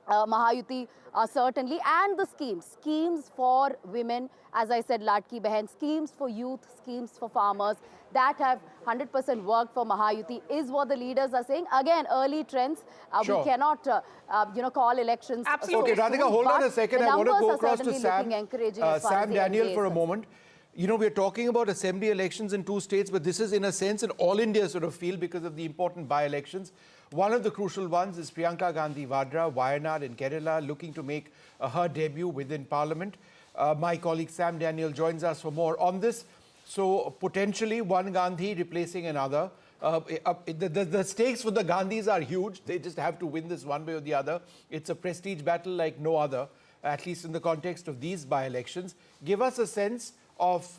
Mahayuti, certainly, and the schemes for women, as I said, Ladki Behan, schemes for youth, schemes for farmers, that have 100% worked for Mahayuti, is what the leaders are saying. Again, early trends. Sure. We cannot, call elections. Absolutely. Okay, Radhika, hold on a second. I want to go across to Sam Daniel for a moment. You know, we're talking about assembly elections in 2 states, but this is in a sense an all-India sort of field because of the important by-elections. One of the crucial ones is Priyanka Gandhi Vadra, Wayanad in Kerala, looking to make her debut within Parliament. My colleague Sam Daniel joins us for more on this. So potentially one Gandhi replacing another. The stakes for the Gandhis are huge. They just have to win this one way or the other. It's a prestige battle like no other, at least in the context of these by-elections. Give us a sense of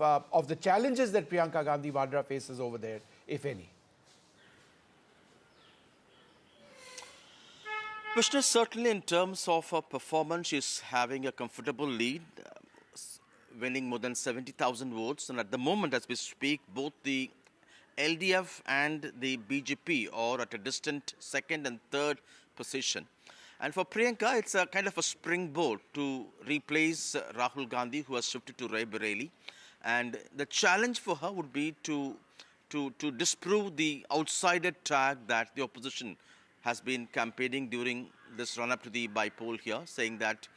the challenges that Priyanka Gandhi Vadra faces over there, if any. Vishnu, certainly in terms of her performance, she's having a comfortable lead, winning more than 70,000 votes. And at the moment, as we speak, both the LDF and the BJP are at a distant second and third position. And for Priyanka, it's a kind of a springboard to replace Rahul Gandhi, who has shifted to Raebareli. And the challenge for her would be to disprove the outsider tag that the opposition has been campaigning during this run-up to the Bypolls here, saying that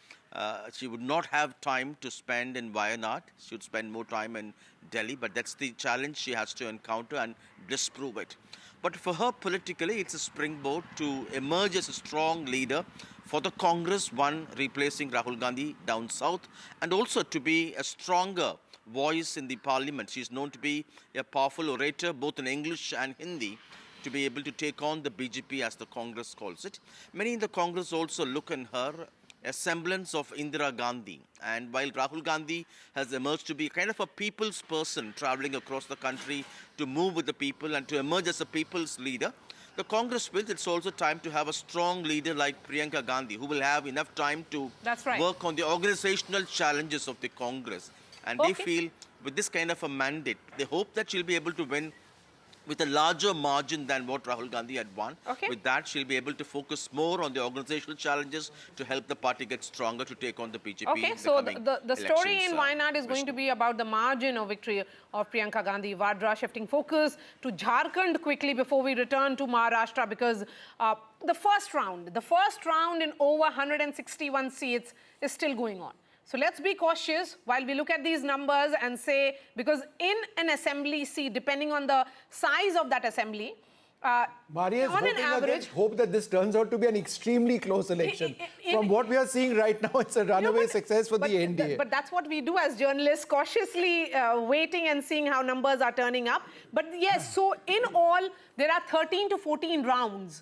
she would not have time to spend in Wayanad. She would spend more time in Delhi, but that's the challenge she has to encounter and disprove it. But for her politically, it's a springboard to emerge as a strong leader for the Congress, one replacing Rahul Gandhi down south, and also to be a stronger voice in the parliament. She's known to be a powerful orator, both in English and Hindi, to be able to take on the BJP, as the Congress calls it. Many in the Congress also look in her a semblance of Indira Gandhi. And while Rahul Gandhi has emerged to be kind of a people's person, traveling across the country to move with the people and to emerge as a people's leader, the Congress feels it's also time to have a strong leader like Priyanka Gandhi, who will have enough time to work on the organizational challenges of the Congress. And they feel with this kind of a mandate, they hope that she'll be able to win with a larger margin than what Rahul Gandhi had won. With that, she'll be able to focus more on the organizational challenges to help the party get stronger to take on the BJP. Okay, so the story in Wayanad is going to be about the margin of victory of Priyanka Gandhi Vadra, shifting focus to Jharkhand quickly before we return to Maharashtra, because the first round in over 161 seats is still going on. So let's be cautious while we look at these numbers and say, because in an assembly seat, depending on the size of that assembly, Maria is on an average, hope that this turns out to be an extremely close election. From what we are seeing right now, it's a runaway success for the NDA. But that's what we do as journalists, cautiously waiting and seeing how numbers are turning up. But yes, so in all, there are 13 to 14 rounds.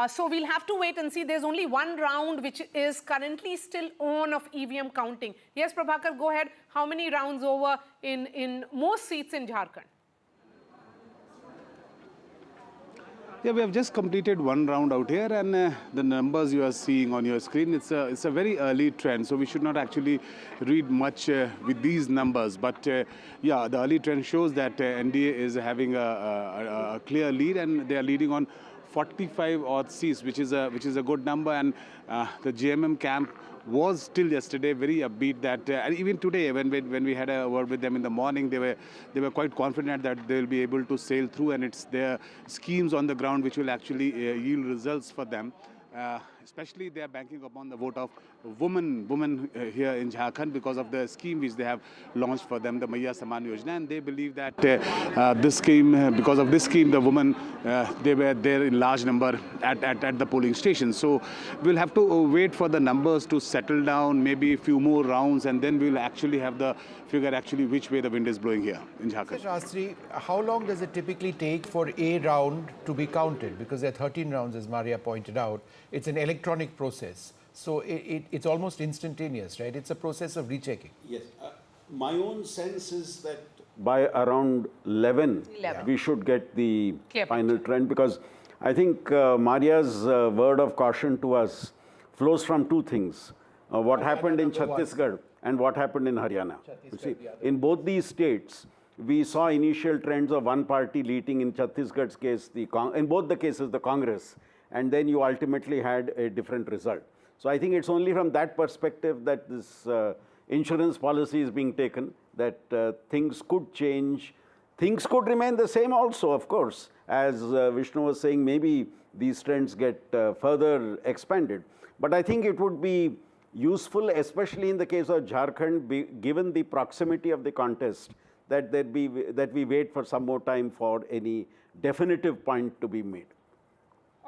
So we'll have to wait and see. There's only one round which is currently still on of EVM counting. Yes, Prabhakar, go ahead. How many rounds over in most seats in Jharkhand? Yeah, we have just completed one round out here, and the numbers you are seeing on your screen, it's a very early trend, so we should not actually read much with these numbers. But yeah, the early trend shows that NDA is having a clear lead, and they are leading on 45 odd seats, which is a good number. And the JMM camp was till yesterday very upbeat that and even today when we had a word with them in the morning, they were quite confident that they will be able to sail through, and it's their schemes on the ground which will actually yield results for them. Especially they are banking upon the vote of women here in Jharkhand because of the scheme which they have launched for them, the Maiya Saman Yojana, and they believe that this scheme, because of this scheme, the women they were there in large number at the polling station. So we'll have to wait for the numbers to settle down, maybe a few more rounds, and then we'll actually have the figure actually which way the wind is blowing here in Jharkhand. Shastri, how long does it typically take for a round to be counted? Because there are 13 rounds, as Maria pointed out. It's an electronic process. So it's almost instantaneous, right? It's a process of rechecking. Yes. My own sense is that by around 11. we should get the final trend, because I think Maria's word of caution to us flows from two things. What happened in Chhattisgarh and what happened in Haryana. You see, in both these states, we saw initial trends of one party leading. In Chhattisgarh's case, in both the cases, the Congress, and then you ultimately had a different result. So I think it's only from that perspective that this insurance policy is being taken, that things could change. Things could remain the same also, of course. As Vishnu was saying, maybe these trends get further expanded. But I think it would be useful, especially in the case of Jharkhand, given the proximity of the contest, that we wait for some more time for any definitive point to be made.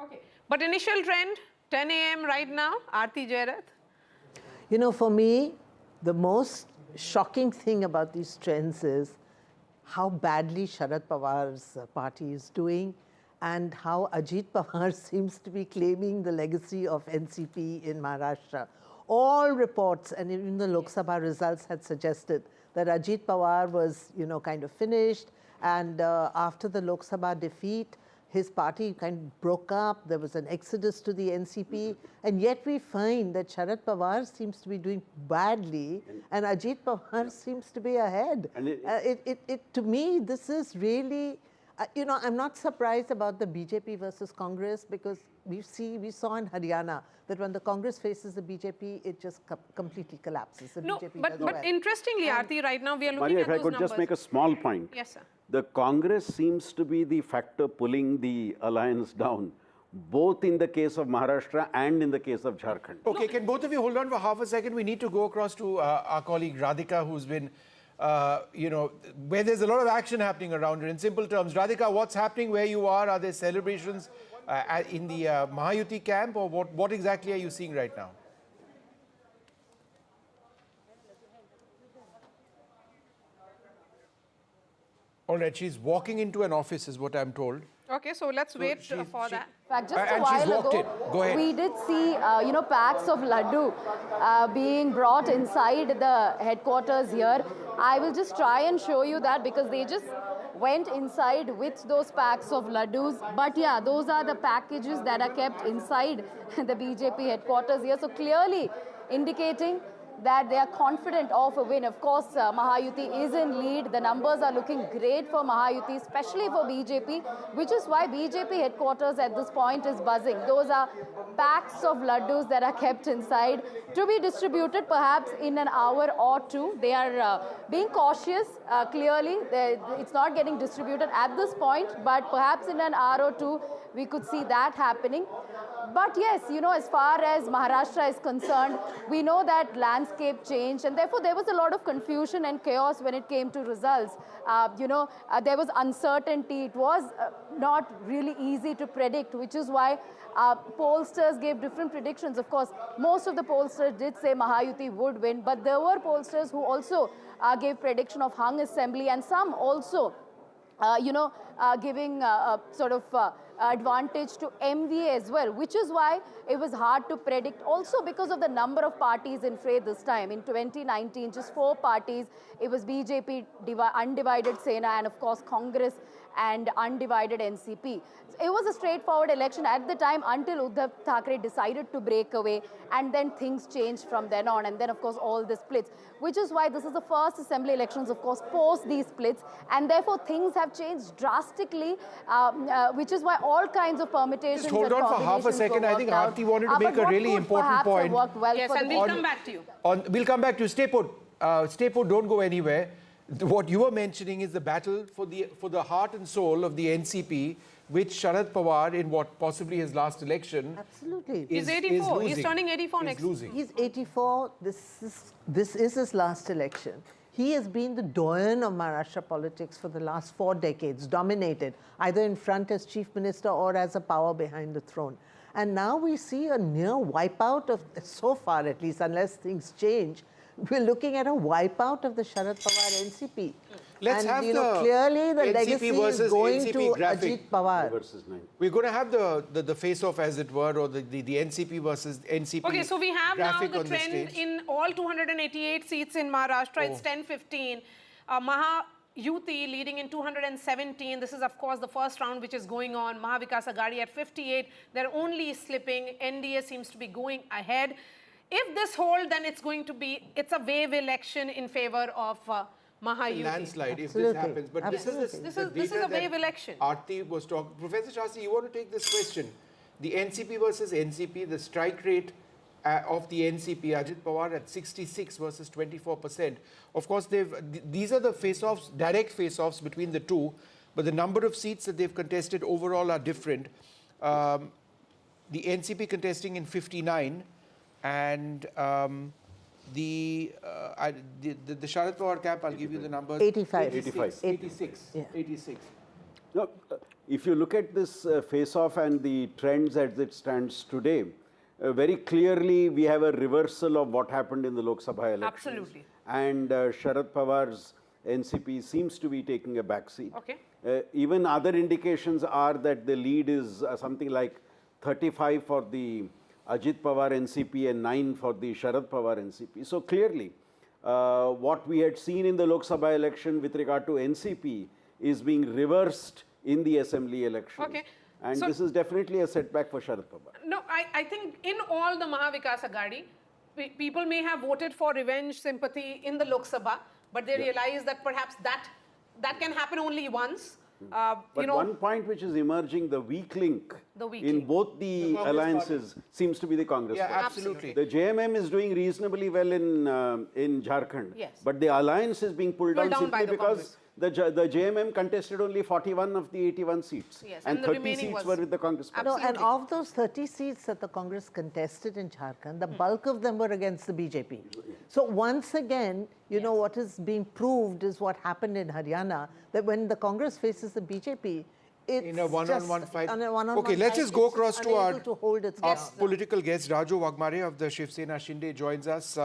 Okay. But initial trend, 10 a.m. right now, Aarti Jairath? You know, for me, the most shocking thing about these trends is how badly Sharad Pawar's party is doing, and how Ajit Pawar seems to be claiming the legacy of NCP in Maharashtra. All reports, and even the Lok Sabha results had suggested that Ajit Pawar was, kind of finished, and after the Lok Sabha defeat, his party kind of broke up, there was an exodus to the NCP, and yet we find that Sharad Pawar seems to be doing badly, and Ajit Pawar seems to be ahead. And to me, this is really, I'm not surprised about the BJP versus Congress, because we saw in Haryana that when the Congress faces the BJP, it just completely collapses. The BJP does well. But interestingly, Aarti, right now we are looking Maria, at those numbers. if I could just make a small point. Yes, sir. The Congress seems to be the factor pulling the alliance down, both in the case of Maharashtra and in the case of Jharkhand. Okay, can both of you hold on for half a second? We need to go across to our colleague Radhika, who's been, where there's a lot of action happening around it. In simple terms, Radhika, what's happening where you are? Are there celebrations in the Mahayuti camp, or what exactly are you seeing right now? All right, she's walking into an office is what I'm told. Okay, so let's wait for that. In fact, just a and while she's walked ago, in. Go ahead. we did see, packs of laddu being brought inside the headquarters here. I will just try and show you that, because they just went inside with those packs of laddus. But yeah, those are the packages that are kept inside the BJP headquarters here. So clearly indicating that they are confident of a win. Of course, Mahayuti is in lead. The numbers are looking great for Mahayuti, especially for BJP, which is why BJP headquarters at this point is buzzing. Those are packs of laddus that are kept inside to be distributed perhaps in an hour or two. They are being cautious, clearly. It's not getting distributed at this point, but perhaps in an hour or two, we could see that happening. But yes, as far as Maharashtra is concerned, we know that landscape changed, and therefore there was a lot of confusion and chaos when it came to results. There was uncertainty. It was not really easy to predict, which is why pollsters gave different predictions. Of course, most of the pollsters did say Mahayuti would win, but there were pollsters who also gave prediction of hung assembly, and some also giving advantage to MVA as well, which is why it was hard to predict. Also because of the number of parties in fray this time. In 2019, just 4 parties. It was BJP, undivided Sena, and of course Congress and undivided NCP. It was a straightforward election at the time until Uddhav Thackeray decided to break away, and then things changed from then on, and then of course all the splits, which is why this is the first assembly elections, of course, post these splits, and therefore things have changed drastically. drastically, which is why all kinds of permutations Just hold and on for half a combinations second. were I think worked out. Aarti wanted to make But a what really could important perhaps have point. worked well Yes, for and the we'll come back to you. We'll come back to you. Stay put, don't go anywhere. What you were mentioning is the battle for the heart and soul of the NCP, which Sharad Pawar, in what possibly his last election, Absolutely. He's is 84. losing. He's turning 84 Is next. losing. He's 84. This is his last election. He has been the doyen of Maharashtra politics for the last 4 decades, dominated either in front as chief minister or as a power behind the throne. And now we see a near wipeout of, so far at least, unless things change, we're looking at a wipeout of the Sharad Pawar NCP. Let's and, have you know, the clearly the NCP legacy is versus going NCP to graphic. Ajit Pawar. Versus 9. We're going to have the face-off, as it were, or the NCP versus NCP. Okay, so we have now graphic the on trend stage. in all 288 seats in Maharashtra. It's 10-15. Yuti leading in 217. This is, of course, the first round which is going on. Mahavikas Aghadi at 58. They're only slipping. NDA seems to be going ahead. If this holds, then it's a wave election in favor of Mahayuti. Landslide if Absolutely. this happens. But this is a wave election. Aarti was talking. Professor Shastri, you want to take this question? The NCP versus NCP, the strike rate of the NCP, Ajit Pawar at 66 versus 24%. Of course, these are the face-offs, direct face-offs between the two, but the number of seats that they've contested overall are different. The NCP contesting in 59, and the Sharad Pawar camp, I'll give you the numbers. 85. 86. Yeah. 86. No, if you look at this face-off and the trends as it stands today, very clearly we have a reversal of what happened in the Lok Sabha elections. Absolutely. And Sharad Pawar's NCP seems to be taking a backseat. Okay. Even other indications are that the lead is something like 35 for the Ajit Pawar NCP and 9 for the Sharad Pawar NCP. So clearly, what we had seen in the Lok Sabha election with regard to NCP is being reversed in the assembly election. Okay. And So- this is definitely a setback for Sharad Pawar. No, I think in all the Mahavikas Aghadi, people may have voted for revenge sympathy in the Lok Sabha, but they realize that perhaps that can happen only once. But one point which is emerging, the weak link The weak in link. both the Congress alliances seems to be the Congress Yeah, party. absolutely. The JMM is doing reasonably well in Jharkhand, Yes. but the alliance is being pulled Pulled down down by simply the because the JMM contested only 41 of the 81 seats, Yes, and and the 30 remaining seats was- were with the Congress party. No, and of those 30 seats that the Congress contested in Jharkhand, the bulk of them were against the BJP. So once again, you know, what is being proved is what happened in Haryana, that when the Congress faces the BJP, it's In a one-on-one just fight. on a one-on-one Okay, let's fight, just go it's across to unable our, to hold its our ground. political guest. Raju Wagmare of the Shiv Sena Shinde joins us.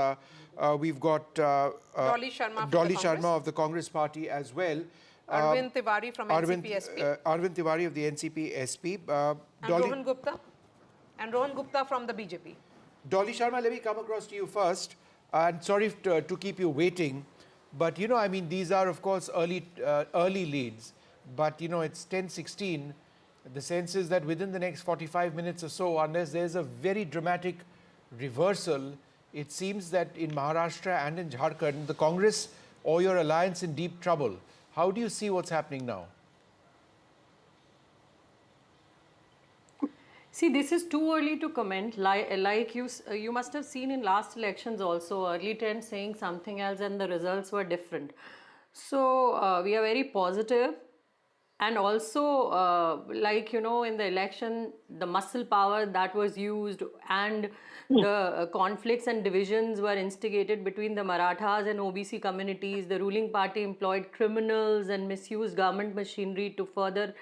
We've got Dolly Sharma from the Dolly Congress. Sharma of the Congress party as well. Arvind Tiwari from NCP SP. Arvind Tiwari of the NCP SP. And Rohan Gupta. And Rohan Gupta from the BJP. Dolly Sharma, let me come across to you first. And sorry to keep you waiting, but you know, I mean, these are of course early leads. But you know, it's 10-16. The sense is that within the next 45 minutes or so, unless there's a very dramatic reversal, it seems that in Maharashtra and in Jharkhand, the Congress or your alliance in deep trouble. How do you see what's happening now? See, this is too early to comment. Like you must have seen in last elections also, early trends saying something else and the results were different. So we are very positive. And also, like, you know, in the election, the muscle power that was used and the conflicts and divisions were instigated between the Marathas and OBC communities. The ruling party employed criminals and misused government machinery to further,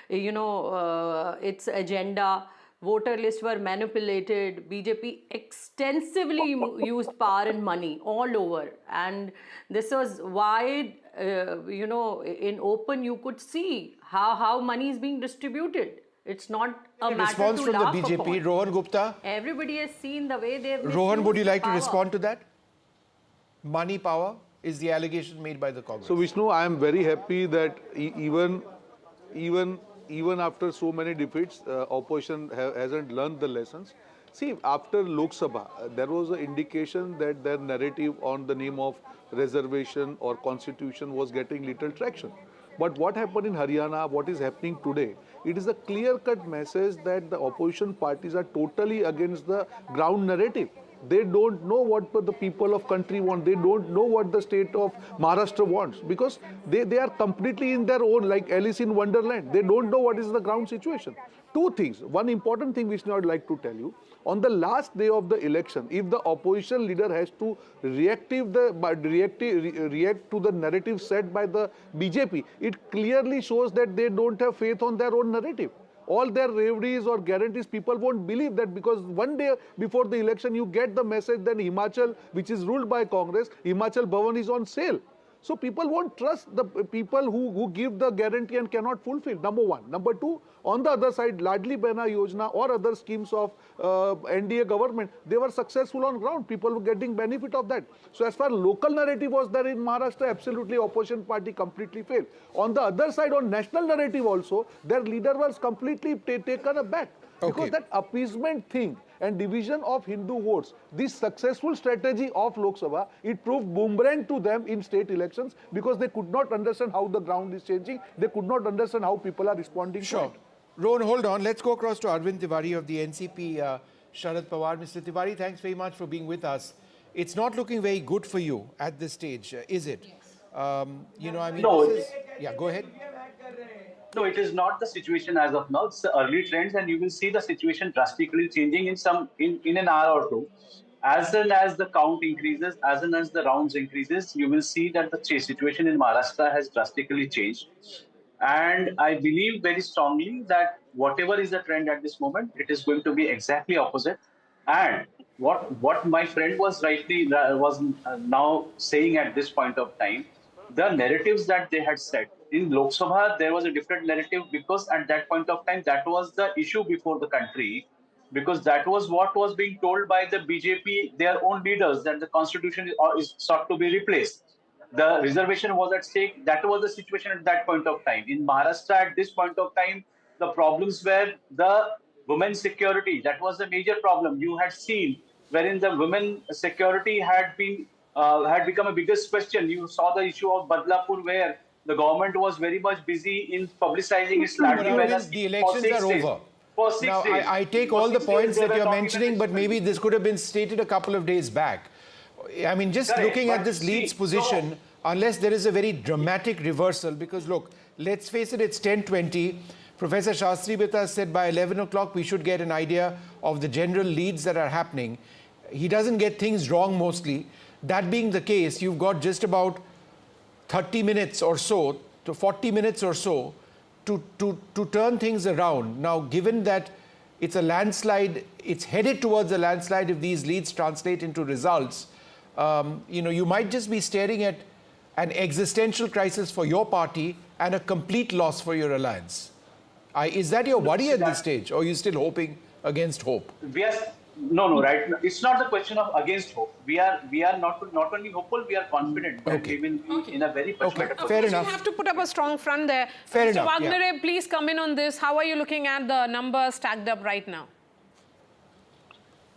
you know, its agenda. Voter lists were manipulated. BJP extensively used power and money all over. And this was wide, you know, in open you could see how money is being distributed. It's not a matter Response to from the laugh BJP, upon. Rohan Gupta. Everybody has seen the way they've Rohan, would you misused like to power. respond to that? Money power is the allegation made by the Congress. So Vishnu, I am very happy that even after so many defeats, opposition hasn't learned the lessons. See, after Lok Sabha, there was an indication that their narrative on the name of reservation or constitution was getting little traction. But what happened in Haryana, what is happening today, it is a clear-cut message that the opposition parties are totally against the ground narrative. They don't know what the people of country want. They don't know what the state of Maharashtra wants, because they are completely in their own, like Alice in Wonderland. They don't know what is the ground situation. Two things. One important thing which I would like to tell you. On the last day of the election, if the opposition leader has to react to the narrative set by the BJP, it clearly shows that they don't have faith on their own narrative. All their reveries or guarantees, people won't believe that, because one day before the election you get the message that Himachal, which is ruled by Congress, Himachal Bhavan is on sale. So people won't trust the people who give the guarantee and cannot fulfill, number one. Number two, on the other side, Ladli Behna Yojana or other schemes of NDA government, they were successful on ground. People were getting benefit of that. So as far as local narrative was there in Maharashtra, absolutely opposition party completely failed. On the other side, on national narrative also, their leader was completely taken aback. Because that appeasement thing and division of Hindu votes, this successful strategy of Lok Sabha, it proved boomerang to them in state elections, because they could not understand how the ground is changing. They could not understand how people are responding to it. Rohan, hold on. Let's go across to Arvind Tiwari of the NCP, Sharad Pawar. Mr. Tiwari, thanks very much for being with us. It's not looking very good for you at this stage, is it? Yes. You know, I mean, no, this is... Yeah, go ahead. No, it is not the situation as of now. It's the early trends, and you will see the situation drastically changing in an hour or two. As soon as the count increases, as soon as the rounds increases, you will see that the situation in Maharashtra has drastically changed. And I believe very strongly that whatever is the trend at this moment, it is going to be exactly opposite. And what my friend was now saying at this point of time, the narratives that they had set in Lok Sabha, there was a different narrative, because at that point of time, that was the issue before the country, because that was what was being told by the BJP, their own leaders, that the constitution is sought to be replaced. The reservation was at stake. That was the situation at that point of time. In Maharashtra, at this point of time, the problems were the women's security. That was the major problem. You had seen wherein the women security had become a biggest question. You saw the issue of Badlapur, where the government was very much busy in publicizing its The elections are over. Now, I take all the points that you're mentioning, but maybe this could have been stated a couple of days back. I mean, just looking at this leads position, unless there is a very dramatic reversal, because look, let's face it, it's 10:20. Professor Shastri Bita said by 11 o'clock we should get an idea of the general leads that are happening. He doesn't get things wrong mostly. That being the case, you've got just about 30 minutes or so to 40 minutes or so to turn things around. Now, given that it's a landslide, it's headed towards a landslide if these leads translate into results, you know, you might just be staring at an existential crisis for your party and a complete loss for your alliance. Is that your worry at this stage, or are you still hoping against hope? No, right. It's not the question of against hope. We are not only hopeful, we are confident that we will be in a very much better position. Fair enough. You have to put up a strong front there. Fair Mr. enough. Wagner, please come in on this. How are you looking at the numbers stacked up right now?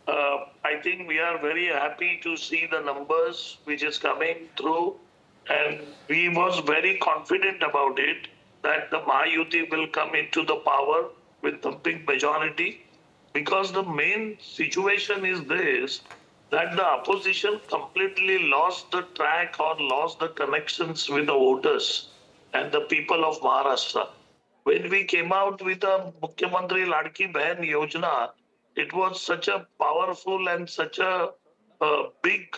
I think we are very happy to see the numbers which is coming through, and we was very confident about it that the Mahayuti will come into the power with a big majority, because the main situation is this, that the opposition completely lost the track or lost the connections with the voters and the people of Maharashtra. When we came out with a Mukhyamantri Ladki Behan Yojana, it was such a powerful and such a big,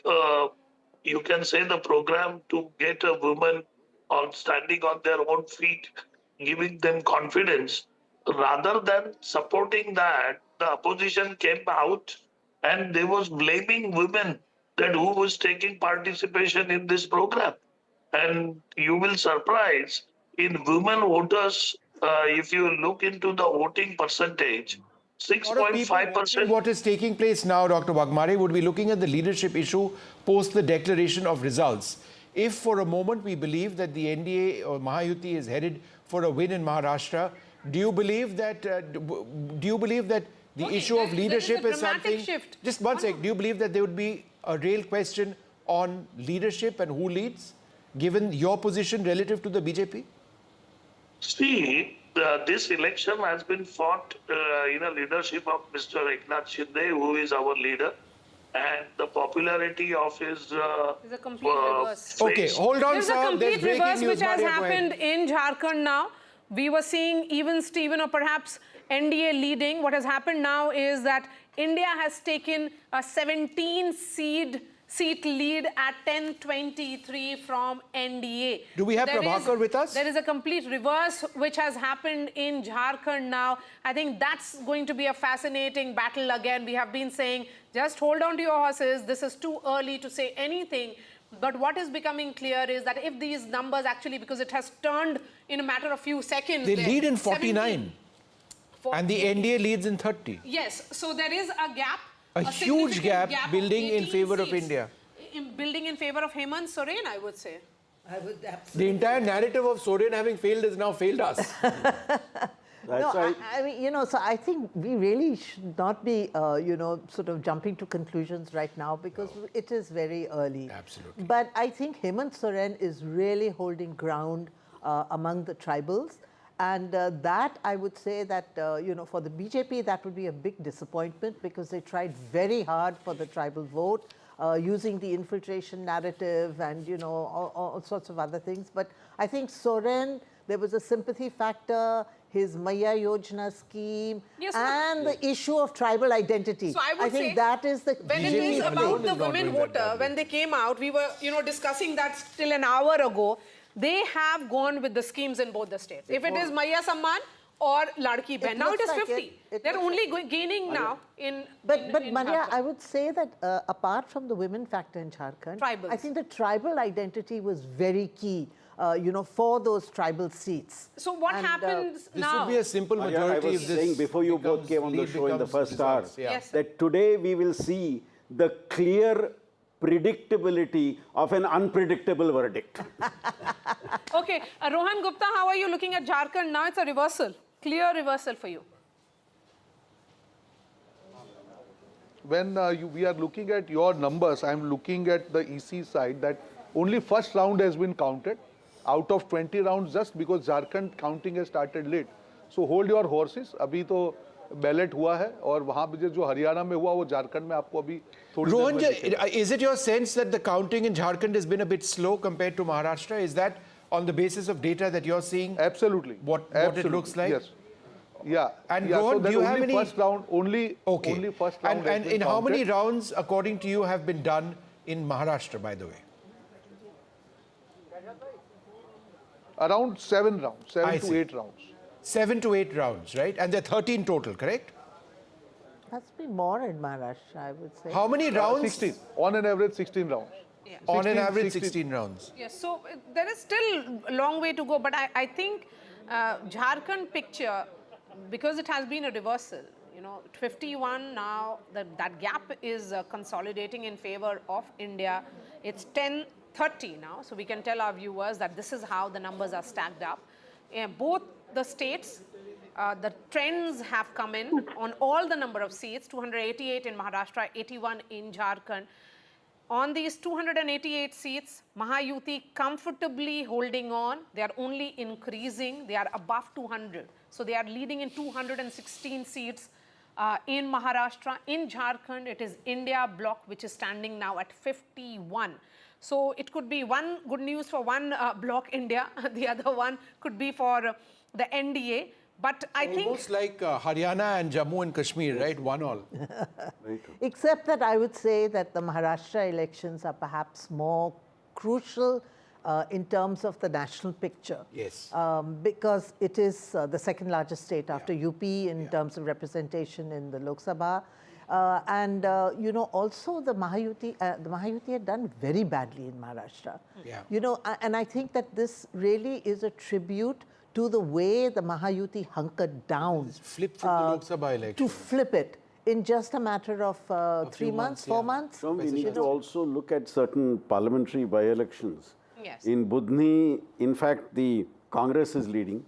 you can say, the program to get a woman on standing on their own feet, giving them confidence. Rather than supporting that, the opposition came out and they was blaming women that who was taking participation in this program. And you will surprise, in women voters, if you look into the voting percentage, 6.5%. What is taking place now, Dr. Wagmare, would be looking at the leadership issue post the declaration of results. If for a moment we believe that the NDA or Mahayuti is headed for a win in Maharashtra, do you believe that the issue of leadership is something? Shift. Just one sec. Do you believe that there would be a real question on leadership and who leads, given your position relative to the BJP? See, this election has been fought in a leadership of Mr. Eknath Shinde, who is our leader, and the popularity of his There's a complete reverse. Okay, hold on, There's sir. a complete breaking reverse news. which has Maria, go ahead. happened in Jharkhand now. We were seeing even Steven or perhaps NDA leading. What has happened now is that India has taken a 17-seat lead at 1023 from NDA. Do we have Prabhakar with us? There is a complete reverse which has happened in Jharkhand now. I think that's going to be a fascinating battle again. We have been saying, just hold on to your horses. This is too early to say anything. But what is becoming clear is that if these numbers actually, because it has turned in a matter of few seconds. They lead in 17, 49. And the NDA leads in 30. Yes, so there is a gap. A huge significant gap of building in 18 favor of seats. India. Building in favor of Hemant Soren, I would say. I would The entire narrative of Soren having failed has now failed us. No, I mean, you know, so I think we really should not be, you know, sort of jumping to conclusions right now because it is very early. Absolutely. But I think Hemant Soren is really holding ground among the tribals. And that, I would say that, you know, for the BJP, that would be a big disappointment because they tried very hard for the tribal vote, using the infiltration narrative and, you know, all sorts of other things. But I think Soren, there was a sympathy factor, his Maya Yojana scheme, and the issue of tribal identity. So I would say think that is the when it is about the women voter, when they came out, we were, you know, discussing that still an hour ago. They have gone with the schemes in both the states. If it is Maya Samman or Ladki Behan, now it is 50. They're only gaining now in But Maria, Jharkhand. I would say that apart from the women factor in Jharkhand, I think the tribal identity was very key, you know, for those tribal seats. So what happens This now? would be a simple Maria, majority I was if this saying before you both becomes- came on the lead show in the becomes first hour, results, yeah. Yes, sir. that today we will see the clear predictability of an unpredictable verdict. Okay, Rohan Gupta, how are you looking at Jharkhand? Now it's a reversal, clear reversal for you. When we are looking at your numbers, I'm looking at the EC side that only first round has been counted out of 20 rounds just because Jharkhand counting has started late. So hold your horses. अभी तो ballot हुआ है और वहाँ पे जो हरियाणा में हुआ वो झारखंड में आपको अभी थोड़ी देर Rohan, में दिखेगा। is it your sense that the counting in Jharkhand has been a bit slow compared to Maharashtra? Is that on the basis of data that you're seeing? Absolutely. What Absolutely. it looks like? Yes. Yeah. And yeah, Rohan, so do you have only any first round only first round has And been in how many counted. rounds, according to you, have been done in Maharashtra, by the way? Around 7 rounds, 7 I to see. 8 rounds. 7 to 8 rounds, right? And there are 13 total, correct? Must be more in Maharashtra, I would say. How many rounds? 16. On an average, 16 rounds. Yeah. On an 16, average, 16. 16 rounds. Yes, so there is still a long way to go, but I think Jharkhand picture, because it has been a reversal, you know, 51 now, that gap is consolidating in favor of India. It's 10-30 now, so we can tell our viewers that this is how the numbers are stacked up. Both the states, the trends have come in on all the number of seats, 288 in Maharashtra, 81 in Jharkhand. On these 288 seats, Mahayuti comfortably holding on. They are only increasing. They are above 200. So they are leading in 216 seats in Maharashtra. In Jharkhand, it is India bloc, which is standing now at 51. So it could be one good news for one bloc, India. The other one could be for the NDA. But I think... Almost like Haryana and Jammu and Kashmir, right? One all. Except that I would say that the Maharashtra elections are perhaps more crucial in terms of the national picture. Yes. Because it is the second largest state after UP in terms of representation in the Lok Sabha. You know, also the Mahayuti had done very badly in Maharashtra. Yeah. You know, and I think that this really is a tribute to the way the Mahayuti hunkered down. Flip from the Lok Sabha election. To flip it in just a matter of 3 months, 4 months. So we need to also look at certain parliamentary by-elections. Yes. In Budni, in fact, the Congress is leading,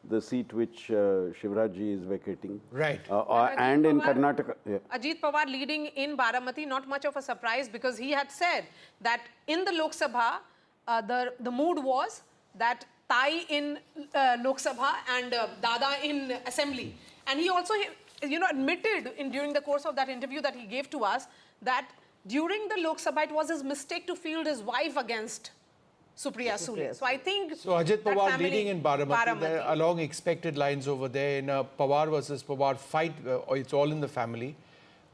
the seat which Shivrajji is vacating. Right. And in Karnataka. Yeah. Ajit Pawar leading in Baramati, not much of a surprise because he had said that in the Lok Sabha, the mood was that Tai in Lok Sabha and Dada in Assembly. And he also, admitted during the course of that interview that he gave to us that during the Lok Sabha, it was his mistake to field his wife against Supriya Sule. So I think so Ajit that Pawar family- leading in Baramati. There are along expected lines over there in a Pawar versus Pawar fight. It's all in the family.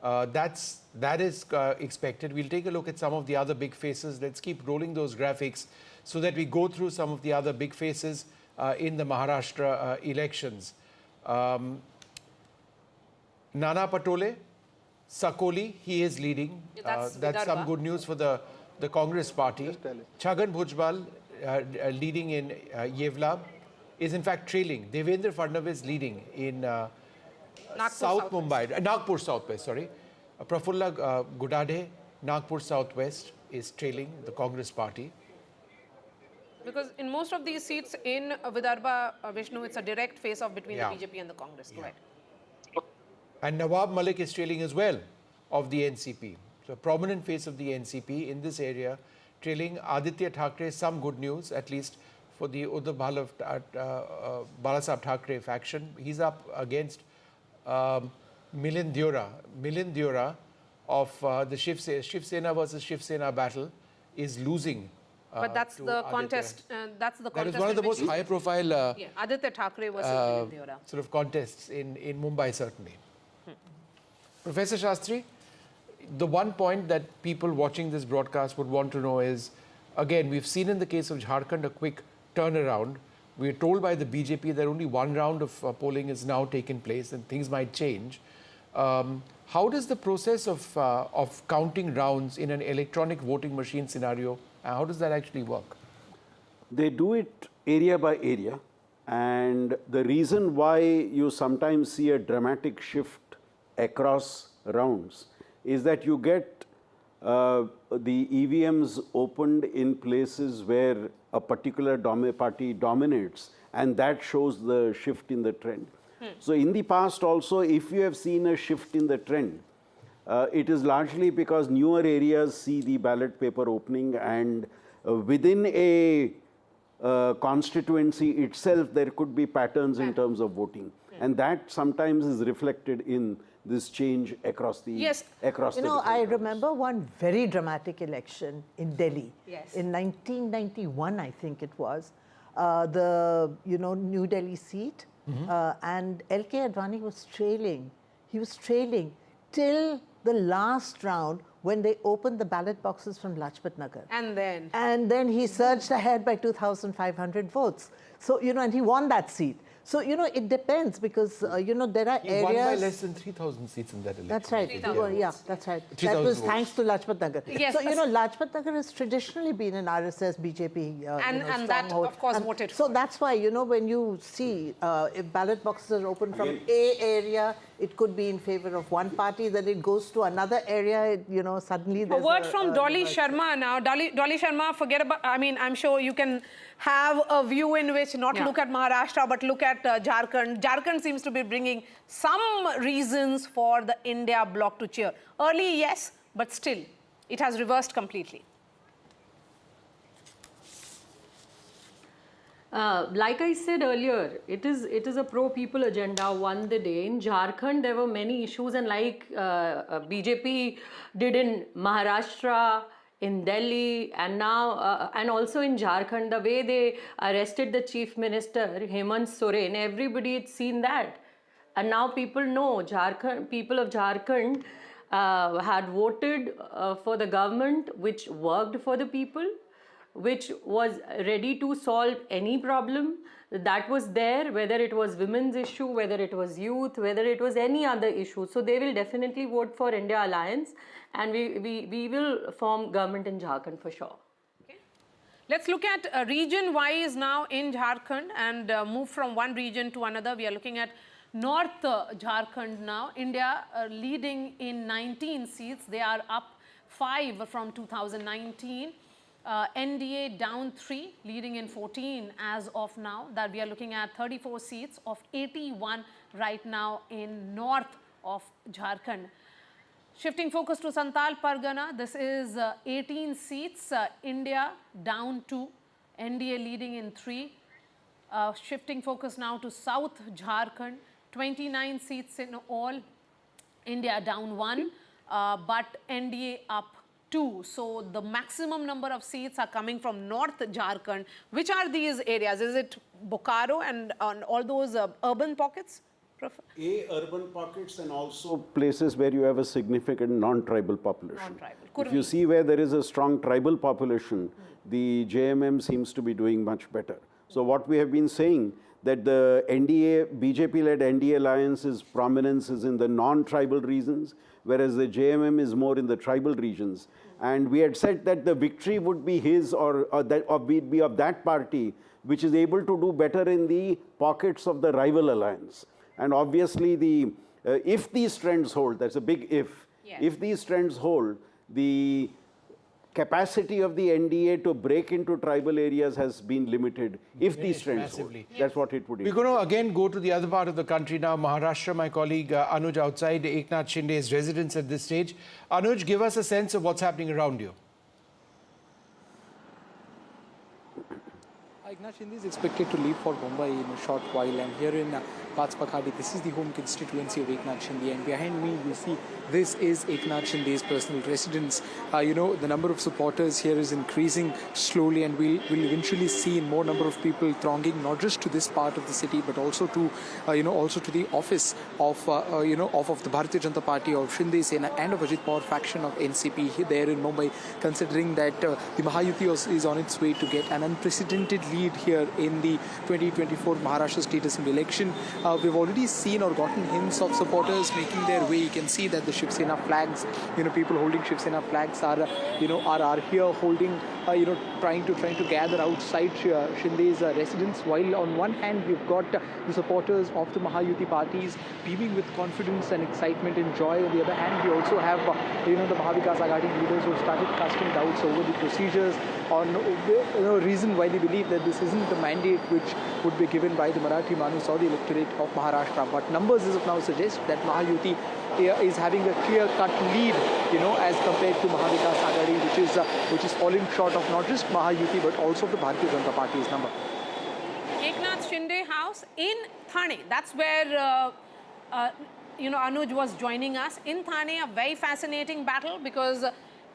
That is expected. We'll take a look at some of the other big faces. Let's keep rolling those graphics so that we go through some of the other big faces in the Maharashtra elections. Nana Patole, Sakoli, he is leading. That's some good news for the Congress party. Chhagan Bhujbal leading in Yevla is in fact trailing. Devendra Fadnavis leading in South Mumbai, Nagpur Southwest, sorry. Prafulla Gudade, Nagpur Southwest is trailing the Congress party. Because in most of these seats in Vidarbha, Vishnu, it's a direct face-off between Yeah. the BJP and the Congress. Go ahead. And Nawab Malik is trailing as well of the NCP. So a prominent face of the NCP in this area, trailing Aditya Thackeray. Some good news, at least for the Uddhav Balasaheb Thackeray faction. He's up against Milind Deora of the Shiv Sena versus Shiv Sena battle is losing. But that's the contest. That's the That contest. is one of the in which- most high-profile yeah, Aditya Thackeray versus Milind Deora. sort of contests in Mumbai, certainly. Professor Shastri, the one point that people watching this broadcast would want to know is, again, we've seen in the case of Jharkhand a quick turnaround. We're told by the BJP that only one round of polling is now taken place and things might change. How does the process of counting rounds in an electronic voting machine scenario, how does that actually work? They do it area by area, and the reason why you sometimes see a dramatic shift across rounds is that you get the EVMs opened in places where a particular party dominates, and that shows the shift in the trend. So in the past also, if you have seen a shift in the trend, it is largely because newer areas see the ballot paper opening, and within a constituency itself, there could be patterns in terms of voting. And that sometimes is reflected in this change across the across You the know, different I rounds. remember one very dramatic election in Delhi. Yes. In 1991, I think it was, the New Delhi seat, and L.K. Advani was trailing. He was trailing till the last round when they opened the ballot boxes from Lajpat Nagar. And then he surged ahead by 2,500 votes. So, and he won that seat. So, it depends because, there are He areas... won by less than 3,000 seats in that election. That's right. 3,000 Yeah, that's right. That 3,000 was votes. thanks to Lajpat Nagar. Yes, So, Lajpat Nagar has traditionally been an RSS, BJP and that, stronghold. of course, And voted So for. that's why, when you see if ballot boxes are open from A area, it could be in favor of one party, then it goes to another area, suddenly A there's word from Dolly Sharma now. Dolly Sharma, forget about, I'm sure you can have a view in which not look at Maharashtra, but look at Jharkhand. Jharkhand seems to be bringing some reasons for the India bloc to cheer. Early, yes, but still, it has reversed completely. Like I said earlier, it is a pro-people agenda won the day. In Jharkhand, there were many issues, and like BJP did in Maharashtra, in Delhi, and now, and also in Jharkhand, the way they arrested the Chief Minister, Hemant Soren, everybody had seen that. And now people know, people of Jharkhand had voted for the government which worked for the people, which was ready to solve any problem that was there, whether it was women's issue, whether it was youth, whether it was any other issue. So they will definitely vote for India Alliance, and we will form government in Jharkhand for sure. Okay. Let's look at region-wise now in Jharkhand and move from one region to another. We are looking at North Jharkhand now. India leading in 19 seats. They are up 5 from 2019. NDA down 3, leading in 14 as of now. That we are looking at 34 seats of 81 right now in north of Jharkhand. Shifting focus to Santal Pargana, this is 18 seats. India down 2, NDA leading in 3. Shifting focus now to South Jharkhand, 29 seats in all, India down 1, but NDA up 2. So the maximum number of seats are coming from North Jharkhand. Which are these areas? Is it Bokaro and all those urban pockets? Urban pockets and also places where you have a significant non-tribal population. If you see where there is a strong tribal population, the JMM seems to be doing much better. So what we have been saying, that the NDA, BJP-led NDA alliance's prominence is in the non-tribal regions, whereas the JMM is more in the tribal regions. And we had said that the victory would be his or be of that party, which is able to do better in the pockets of the rival alliance. And obviously, if these trends hold, that's a big if, if these trends hold, the capacity of the NDA to break into tribal areas has been limited. If these trends hold, that's what it would be. We're going to again go to the other part of the country now, Maharashtra. My colleague Anuj outside, Eknath Shinde's residence at this stage. Anuj, give us a sense of what's happening around you. Eknath Shinde is expected to leave for Mumbai in a short while, and here in Pakhadi, this is the home constituency of Eknath Shinde, and behind me you see this is Eknath Shinde's personal residence. The number of supporters here is increasing slowly, and we'll eventually see more number of people thronging not just to this part of the city but also to also to the office of the Bharatiya Janata Party of Shinde Sena and of Ajit Pawar faction of NCP there in Mumbai, considering that the Mahayuti is on its way to get an unprecedented lead here in the 2024 Maharashtra State Assembly election. We've already seen or gotten hints of supporters making their way. You can see that the Shiv Sena flags, people holding Shiv Sena flags are here holding, trying to gather outside Shinde's residence. While on one hand we've got the supporters of the Mahayuti parties beaming with confidence and excitement and joy. On the other hand, we also have the Mahavikas Aghadi leaders who have started casting doubts over the procedures on reason why they believe that this isn't the mandate which would be given by the Marathi Manus or the electorate of Maharashtra. But numbers as of now suggest that Mahayuti is having a clear-cut lead, as compared to Mahavikas Aghadi, which is falling short of not just Mahayuti but also the Bharatiya Janata Party's number. Eknath Shinde house in Thane. That's where Anuj was joining us. In Thane, a very fascinating battle, because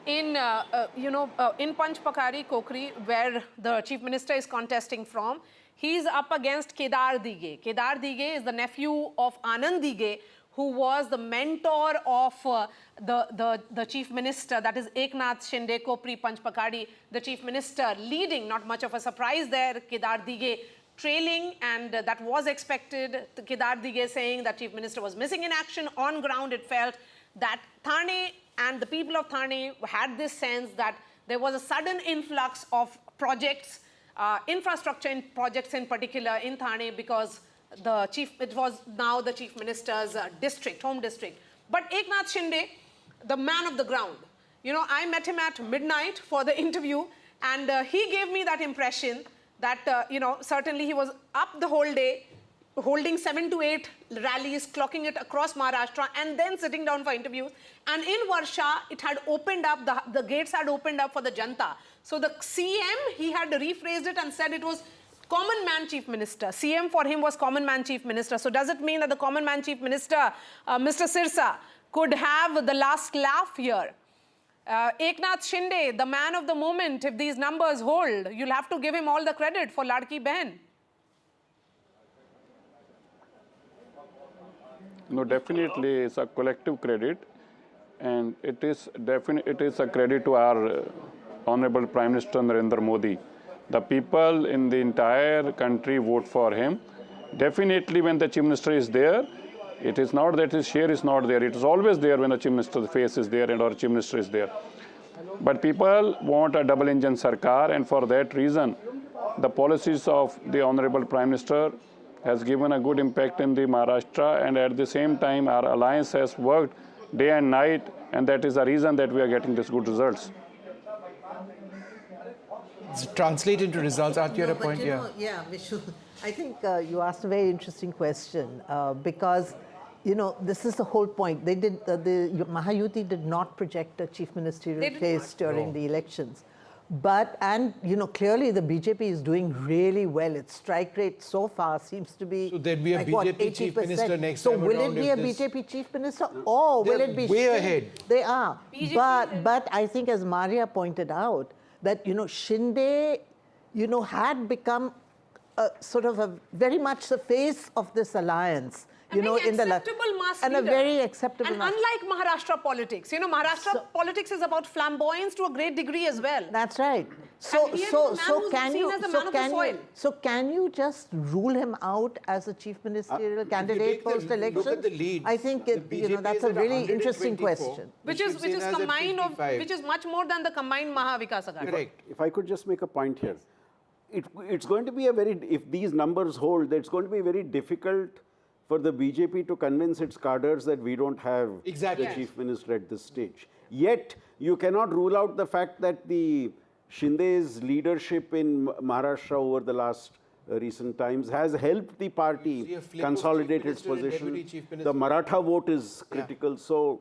in Panchpakari, Kokri, where the Chief Minister is contesting from, he's up against Kedar Dige. Kedar Dige is the nephew of Anand Dige, who was the mentor of the Chief Minister, that is Eknath Shinde, Kopri, Panchpakari, the Chief Minister leading. Not much of a surprise there. Kedar Dige trailing, and that was expected. Kedar Dige saying that Chief Minister was missing in action. On ground, it felt that Thane and the people of Thane had this sense that there was a sudden influx of projects, infrastructure projects in particular in Thane, because it was now the Chief Minister's district, home district. But Eknath Shinde, the man of the ground, I met him at midnight for the interview, and he gave me that impression that, certainly he was up the whole day, holding 7 to 8 rallies, clocking it across Maharashtra, and then sitting down for interviews. And in Varsha, it had opened up, the gates had opened up for the Janta. So the CM, he had rephrased it and said it was common man Chief Minister. CM for him was common man Chief Minister. So does it mean that the common man Chief Minister, Mr. Sirsa, could have the last laugh here? Eknath Shinde, the man of the moment, if these numbers hold, you'll have to give him all the credit for Ladki Behan. No, definitely it's a collective credit, and it is a credit to our Honorable Prime Minister Narendra Modi. The people in the entire country vote for him. Definitely when the Chief Minister is there, it is not that his share is not there. It is always there when the Chief Minister's face is there and our Chief Minister is there. But people want a double-engine Sarkar, and for that reason, the policies of the Honorable Prime Minister has given a good impact in the Maharashtra, and at the same time our alliance has worked day and night, and that is the reason that we are getting these good results. Translate into results. Aren't you at a point? Yeah, Vishu, I think you asked a very interesting question, because this is the whole point. They did the Mahayuti did not project a chief ministerial face during the elections, But, and clearly the BJP is doing really well. Its strike rate so far seems to be. So there'd be a BJP chief minister next so time will around it be a if this- BJP chief minister, or will it be way ahead. They are. But I think, as Maria pointed out, that Shinde had become sort of a very much the face of this alliance. In the acceptable mass and leader. a very acceptable. And unlike Maharashtra politics, Maharashtra politics is about flamboyance to a great degree as well. That's right. So can you just rule him out as a chief ministerial candidate post election? Look at the leads. I think that's a really interesting question. Which is combined of which is much more than the combined Mahavikas Aghadi. Correct. If I could just make a point here, it's going to be if these numbers hold, it's going to be very difficult for the BJP to convince its cadres that we don't have the chief minister at this stage. Yet, you cannot rule out the fact that the Shinde's leadership in Maharashtra over the last recent times has helped the party consolidate its position. The Maratha vote is critical. So,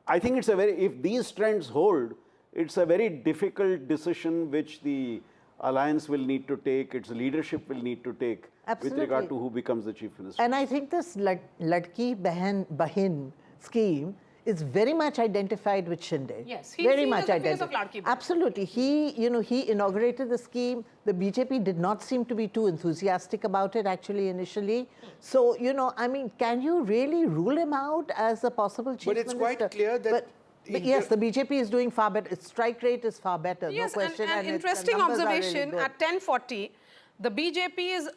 I think it's if these trends hold, it's a very difficult decision which the alliance will need to take, its leadership will need to take with regard to who becomes the chief minister. And I think this Ladki Bahin scheme is very much identified with Shinde. Yes, he's very seen as the face of Ladki Bahin. Absolutely. He inaugurated the scheme. The BJP did not seem to be too enthusiastic about it actually initially. So, I mean, can you really rule him out as a possible chief minister? But it's quite clear that But yes, the BJP is doing far better. Its strike rate is far better, yes, no question. And its interesting numbers are observation, really at 1040, the BJP is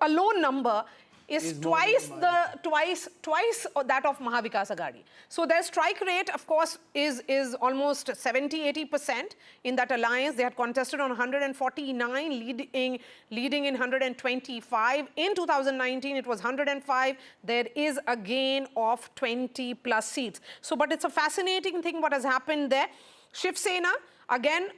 alone number is twice that of Mahavikas Aghadi. So their strike rate, of course, is almost 70-80% in that alliance. They had contested on 149, leading in 125. In 2019, it was 105. There is a gain of 20 plus seats. So, but it's a fascinating thing what has happened there. Shiv Sena, again,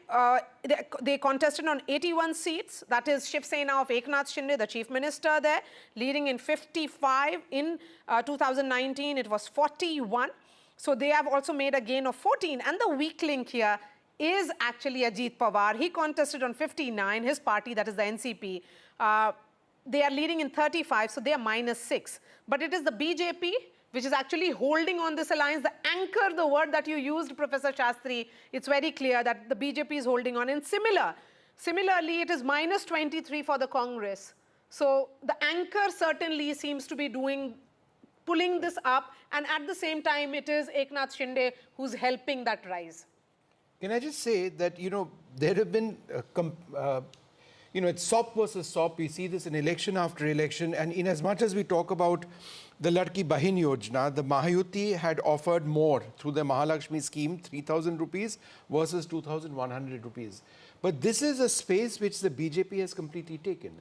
they contested on 81 seats. That is Shiv Sena of Eknath Shinde, the chief minister there, leading in 55. In 2019, it was 41. So they have also made a gain of 14. And the weak link here is actually Ajit Pawar. He contested on 59. His party, that is the NCP, they are leading in 35, so they are -6. But it is the BJP which is actually holding on this alliance. The anchor, the word that you used, Professor Shastri, it's very clear that the BJP is holding on. And similarly, it is -23 for the Congress. So the anchor certainly seems to be pulling this up. And at the same time, it is Eknath Shinde who's helping that rise. Can I just say that, there have been, it's SOP versus SOP. We see this in election after election. And in as much as we talk about the Ladki Bahin Yojana, the Mahayuti had offered more through the Mahalakshmi scheme, 3,000 rupees versus 2,100 rupees. But this is a space which the BJP has completely taken.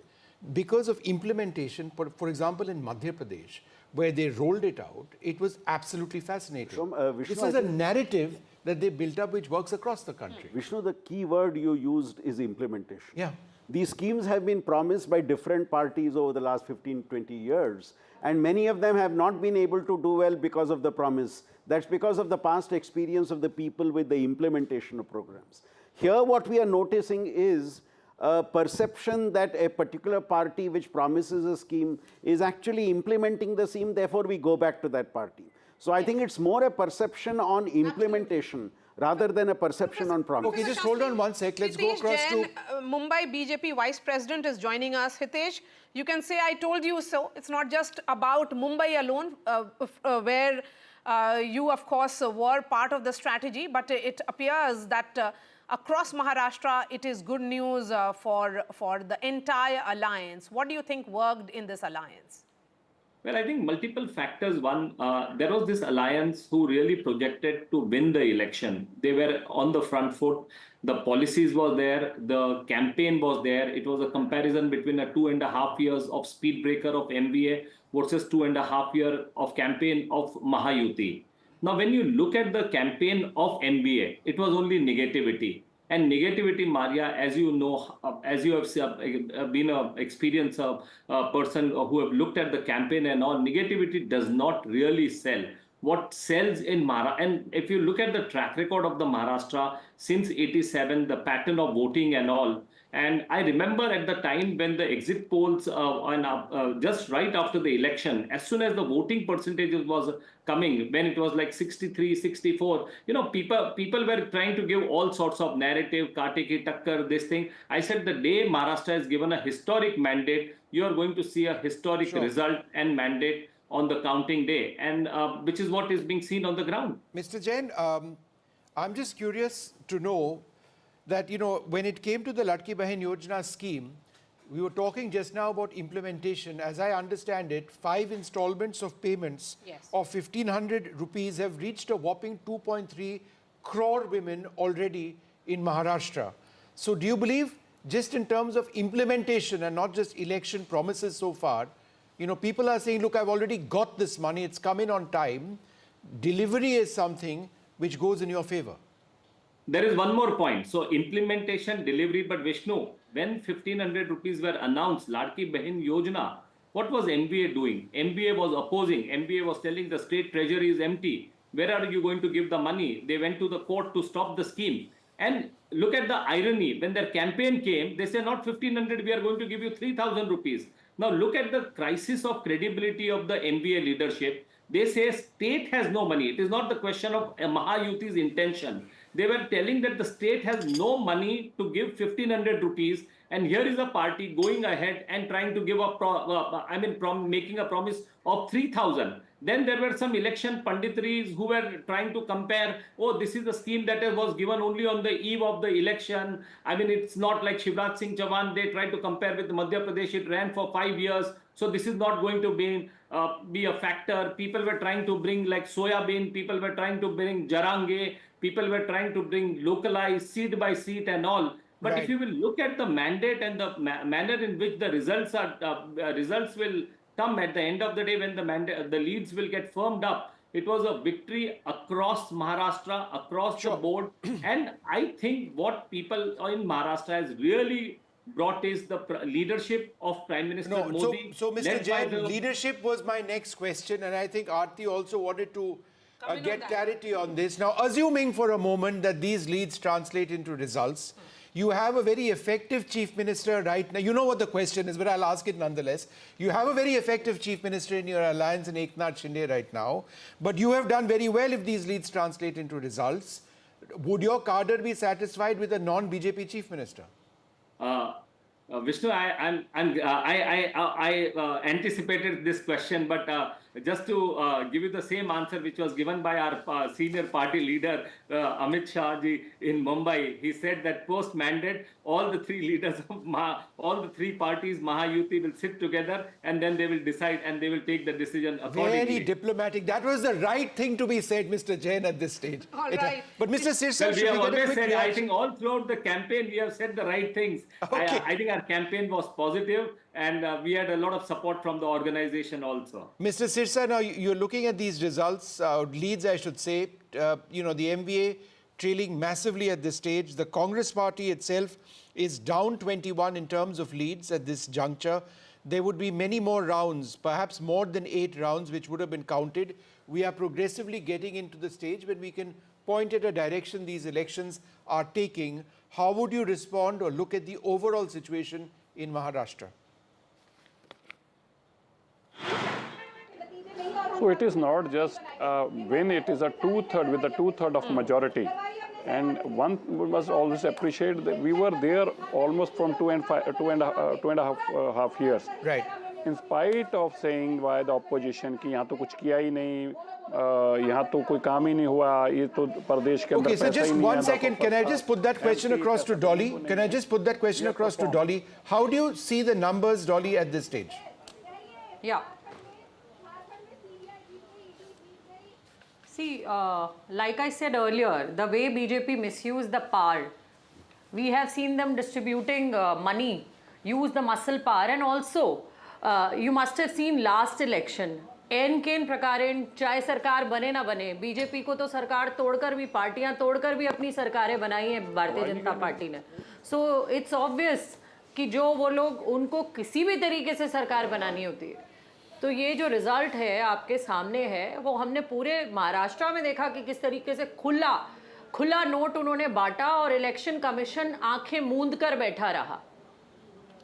Because of implementation, for example, in Madhya Pradesh, where they rolled it out, it was absolutely fascinating. This is a narrative that they built up which works across the country. Vishnu, the key word you used is implementation. Yeah. These schemes have been promised by different parties over the last 15, 20 years. And many of them have not been able to do well because of the promise. That's because of the past experience of the people with the implementation of programs. Here, what we are noticing is a perception that a particular party which promises a scheme is actually implementing the scheme, therefore we go back to that party. So I think it's more a perception on implementation rather than a perception on promise. Okay, just hold on one sec. Let's go across to... Mumbai BJP Vice President is joining us. Hitesh, you can say, I told you so. It's not just about Mumbai alone, where you, of course, were part of the strategy, but it appears that across Maharashtra, it is good news for the entire alliance. What do you think worked in this alliance? Well, I think multiple factors. One, there was this alliance who really projected to win the election. They were on the front foot. The policies were there. The campaign was there. It was a comparison between a 2.5 years of speed breaker of MBA versus 2.5 years of campaign of Mahayuti. Now, when you look at the campaign of MBA, it was only negativity. And negativity, Maria, as you know, as you have been an experienced person who have looked at the campaign and all, negativity does not really sell. what sells in Maharashtra. And if you look at the track record of the Maharashtra since 87, the pattern of voting and all, and I remember at the time when the exit polls, just right after the election, as soon as the voting percentages was coming, when it was like 63, 64, people were trying to give all sorts of narrative, kaate ki takkar, this thing. I said the day Maharashtra is given a historic mandate, you are going to see a historic result and mandate on the counting day, and which is what is being seen on the ground. Mr. Jain, I'm just curious to know that, when it came to the Ladki Bahin Yojana scheme, we were talking just now about implementation. As I understand it, 5 installments of payments of 1,500 rupees have reached a whopping 2.3 crore women already in Maharashtra. So do you believe, just in terms of implementation and not just election promises so far, people are saying, look, I've already got this money, it's come in on time. Delivery is something which goes in your favor. There is one more point. So implementation, delivery, but Vishnu, when 1,500 rupees were announced, Ladki Bahin Yojana, what was MBA doing? MBA was opposing. MBA was telling the state treasury is empty. Where are you going to give the money? They went to the court to stop the scheme. And look at the irony. When their campaign came, they said not 1,500, we are going to give you 3,000 rupees. Now look at the crisis of credibility of the MBA leadership. They say state has no money. It is not the question of Mahayuti's intention. They were telling that the state has no money to give 1,500 rupees, and here is a party going ahead and trying to give making a promise of 3,000. Then there were some election panditris who were trying to compare, oh, this is a scheme that was given only on the eve of the election. It's not like Shivraj Singh Chauhan. They tried to compare with Madhya Pradesh. It ran for 5 years. So this is not going to be a factor. People were trying to bring like soya bean. People were trying to bring jarange. People were trying to bring localized seat by seat and all. But if you will look at the mandate and the manner in which the results will come at the end of the day, when the leads will get firmed up, it was a victory across Maharashtra, across the board. And I think what people in Maharashtra has really brought is the leadership of Prime Minister Modi. So Mr. Jain, leadership was my next question, and I think Aarti also wanted to get clarity on this. Now, assuming for a moment that these leads translate into results, you have a very effective chief minister right now. You know what the question is, but I'll ask it nonetheless. You have a very effective chief minister in your alliance in Eknath Shinde right now, but you have done very well if these leads translate into results. Would your cadre be satisfied with a non-BJP chief minister? Vishnu, I anticipated this question, but just to give you the same answer which was given by our senior party leader Amit Shah ji in Mumbai. He said that post-mandate, all the three leaders of all the three parties, Mahayuti, will sit together and then they will decide and they will take the decision accordingly. Very diplomatic. That was the right thing to be said, Mr. Jain, at this stage. All right. But Mr. Sirsa, well, we have always said, reaction? I think all throughout the campaign, we have said the right things. Okay. I think our campaign was positive and we had a lot of support from the organization also. Mr. Sirsa, now you're looking at these results, leads, I should say, the MVA trailing massively at this stage. The Congress party itself is down 21 in terms of leads at this juncture. There would be many more rounds, perhaps more than 8 rounds, which would have been counted. We are progressively getting into the stage when we can point at a direction these elections are taking. How would you respond or look at the overall situation in Maharashtra? So it is not just when it is a two-third with a two-third of majority. And one must always appreciate that we were there almost from two and a half years. Right. In spite of saying why the opposition कि यहाँ तो कुछ किया ही नहीं, यहाँ तो कोई काम ही नहीं हुआ, ये तो प्रदेश के अंदर Okay, so पैसा ही just नहीं one आया, second. Can I just put that question across to Dolly? Can I just put that question across to Dolly? How do you see the numbers, Dolly, at this stage? Yeah. See, like I said earlier, the way BJP misused the power, we have seen them distributing money, use the muscle power, and also you must have seen last election. केन प्रकारेण चाहे सरकार बने ना बने, BJP को तो सरकार तोड़कर भी, पार्टियां तोड़कर भी अपनी सरकारें बनाई हैं भारतीय जनता पार्टी ने. सो इट्स ऑब्वियस कि जो वो लोग, उनको किसी भी तरीके से सरकार बनानी होती है तो ये जो रिजल्ट है आपके सामने है, वो हमने पूरे महाराष्ट्र में देखा कि किस तरीके से खुला नोट उन्होंने बांटा और इलेक्शन कमीशन आंखें मूंद कर बैठा रहा.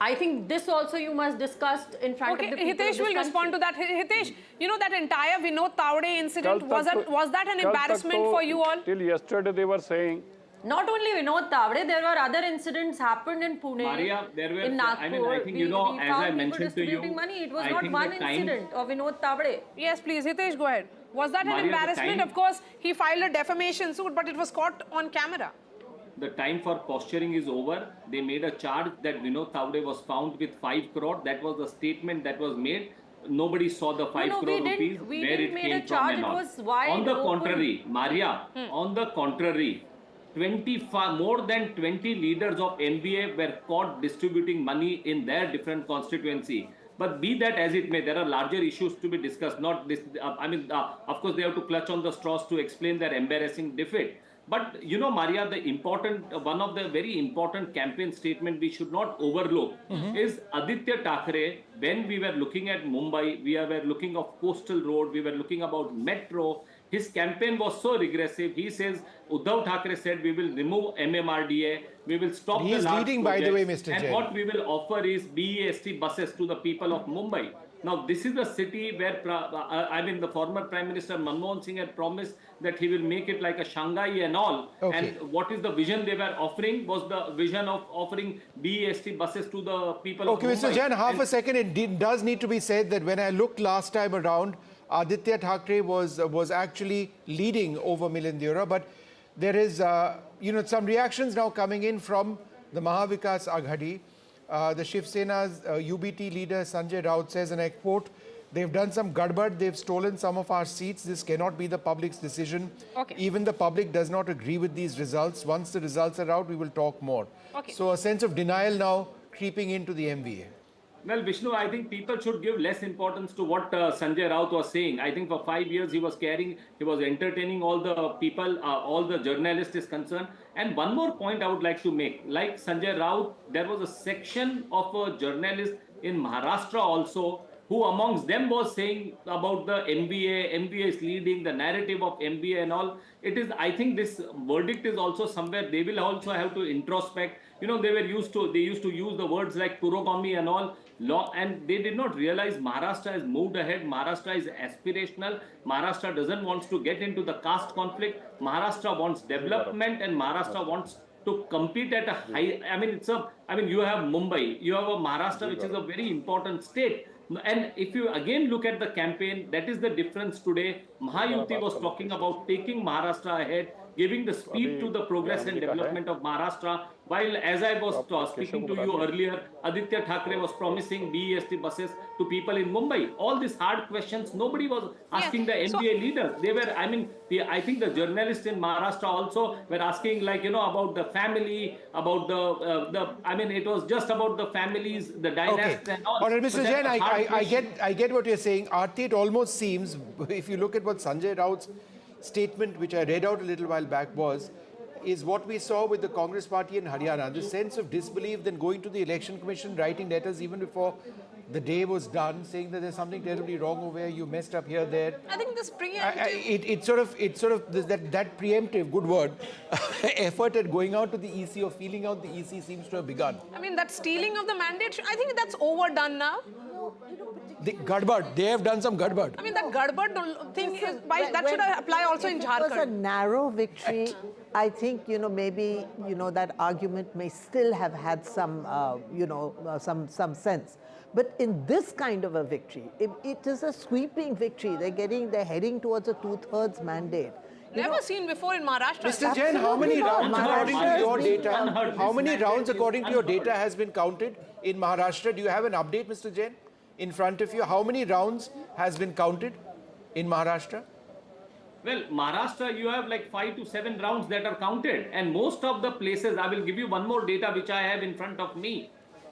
I think this also you must discuss in front of the people. Hitesh will respond to that. Hitesh, you know that entire Vinod Tawde incident, was that an embarrassment for you all? Till yesterday they were saying. Not only Vinod Tawde, there were other incidents happened in Pune, Maria, there were, in Nagpur. I mean, I think, you know, as I mentioned to you, money. It was I not think one the time- incident of Vinod Tawde. Yes, please, Hitesh, go ahead. Was that an Maria, the embarrassment? time- Of course, he filed a defamation suit, but it was caught on camera. The time for posturing is over. They made a charge that Vinod Tawde was found with 5 crore. That was the statement that was made. Nobody saw the 5 No, crore we didn't- rupees, we where didn't it made came a from charge. and It all. was wide On the open. contrary, Maria, on the contrary, more than 20 leaders of NBA were caught distributing money in their different constituency. But be that as it may, there are larger issues to be discussed. Not this. Of course, they have to clutch on the straws to explain their embarrassing defeat. But you know, Maria, one of the very important campaign statement we should not overlook is Aditya Thackeray. When we were looking at Mumbai, we were looking of coastal road, we were looking about metro. His campaign was so regressive. He says, Uddhav Thackeray said, we will remove MMRDA, we will stop He the is large leading, by the way, projects, Mr. and Jain. what we will offer is BEST buses to the people of Mumbai. Now, this is a city where, the former Prime Minister Manmohan Singh had promised that he will make it like a Shanghai and all. Okay. And what is the vision they were offering was the vision of offering BEST buses to the people Okay, of Mumbai. Mr. Jain, half a second. It does need to be said that when I looked last time around, Aditya Thackeray was actually leading over Milind Deora, but there is some reactions now coming in from the Mahavikas Aghadi. The Shiv Sena's UBT leader Sanjay Raut says, and I quote, "They've done some gadbad, they've stolen some of our seats. This cannot be the public's decision. Okay. Even the public does not agree with these results. Once the results are out, we will talk more." Okay. So a sense of denial now creeping into the MVA. Well, Vishnu, I think people should give less importance to what Sanjay Raut was saying. I think for 5 years he was entertaining all the people, all the journalists is concerned. And one more point I would like to make. Like Sanjay Raut, there was a section of a journalist in Maharashtra also who amongst them was saying about the MBA is leading, the narrative of MBA and all. It is, I think this verdict is also somewhere, they will also have to introspect. You know, they used to use the words like Kurogami and all, and they did not realize Maharashtra has moved ahead. Maharashtra is aspirational. Maharashtra doesn't want to get into the caste conflict. Maharashtra wants development, and Maharashtra wants to compete at a high, you have Mumbai, you have a Maharashtra, which is a very important state. And if you again look at the campaign, that is the difference today. Mahayuti was talking about taking Maharashtra ahead, giving the speed to the progress and development of Maharashtra. While as I was speaking to you earlier, Aditya Thackeray was promising BEST buses to people in Mumbai. All these hard questions, nobody was asking the NBA leaders. They were, I think the journalists in Maharashtra also were asking about the family, about it was just about the families, the dynasts and all. All right, Mr. But Jain, that was hard question. I get what you're saying. Aarti, it almost seems, if you look at what Sanjay Raut's statement, which I read out a little while back, is what we saw with the Congress party in Haryana, the sense of disbelief, then going to the election commission, writing letters even before the day was done, saying that there's something terribly wrong over here, you messed up here, there. I think this preemptive... It's sort of that preemptive, good word, effort at going out to the EC or feeling out the EC seems to have begun. that stealing of the mandate, I think that's overdone now. The gadbad, they have done some gadbad. That gadbad thing is, that should apply also in Jharkhand. It was a narrow victory. I think, maybe, that argument may still have had some, some sense. But in this kind of a victory, it is a sweeping victory. They're heading towards a 2/3 mandate. Never seen before in Maharashtra. Mr. Jain, how many rounds according to your data? How many rounds according to your data has been counted in Maharashtra? Do you have an update, Mr. Jain, in front of you? How many rounds has been counted in Maharashtra? Well, Maharashtra, you have like 5 to 7 rounds that are counted, and most of the places, I will give you one more data which I have in front of me.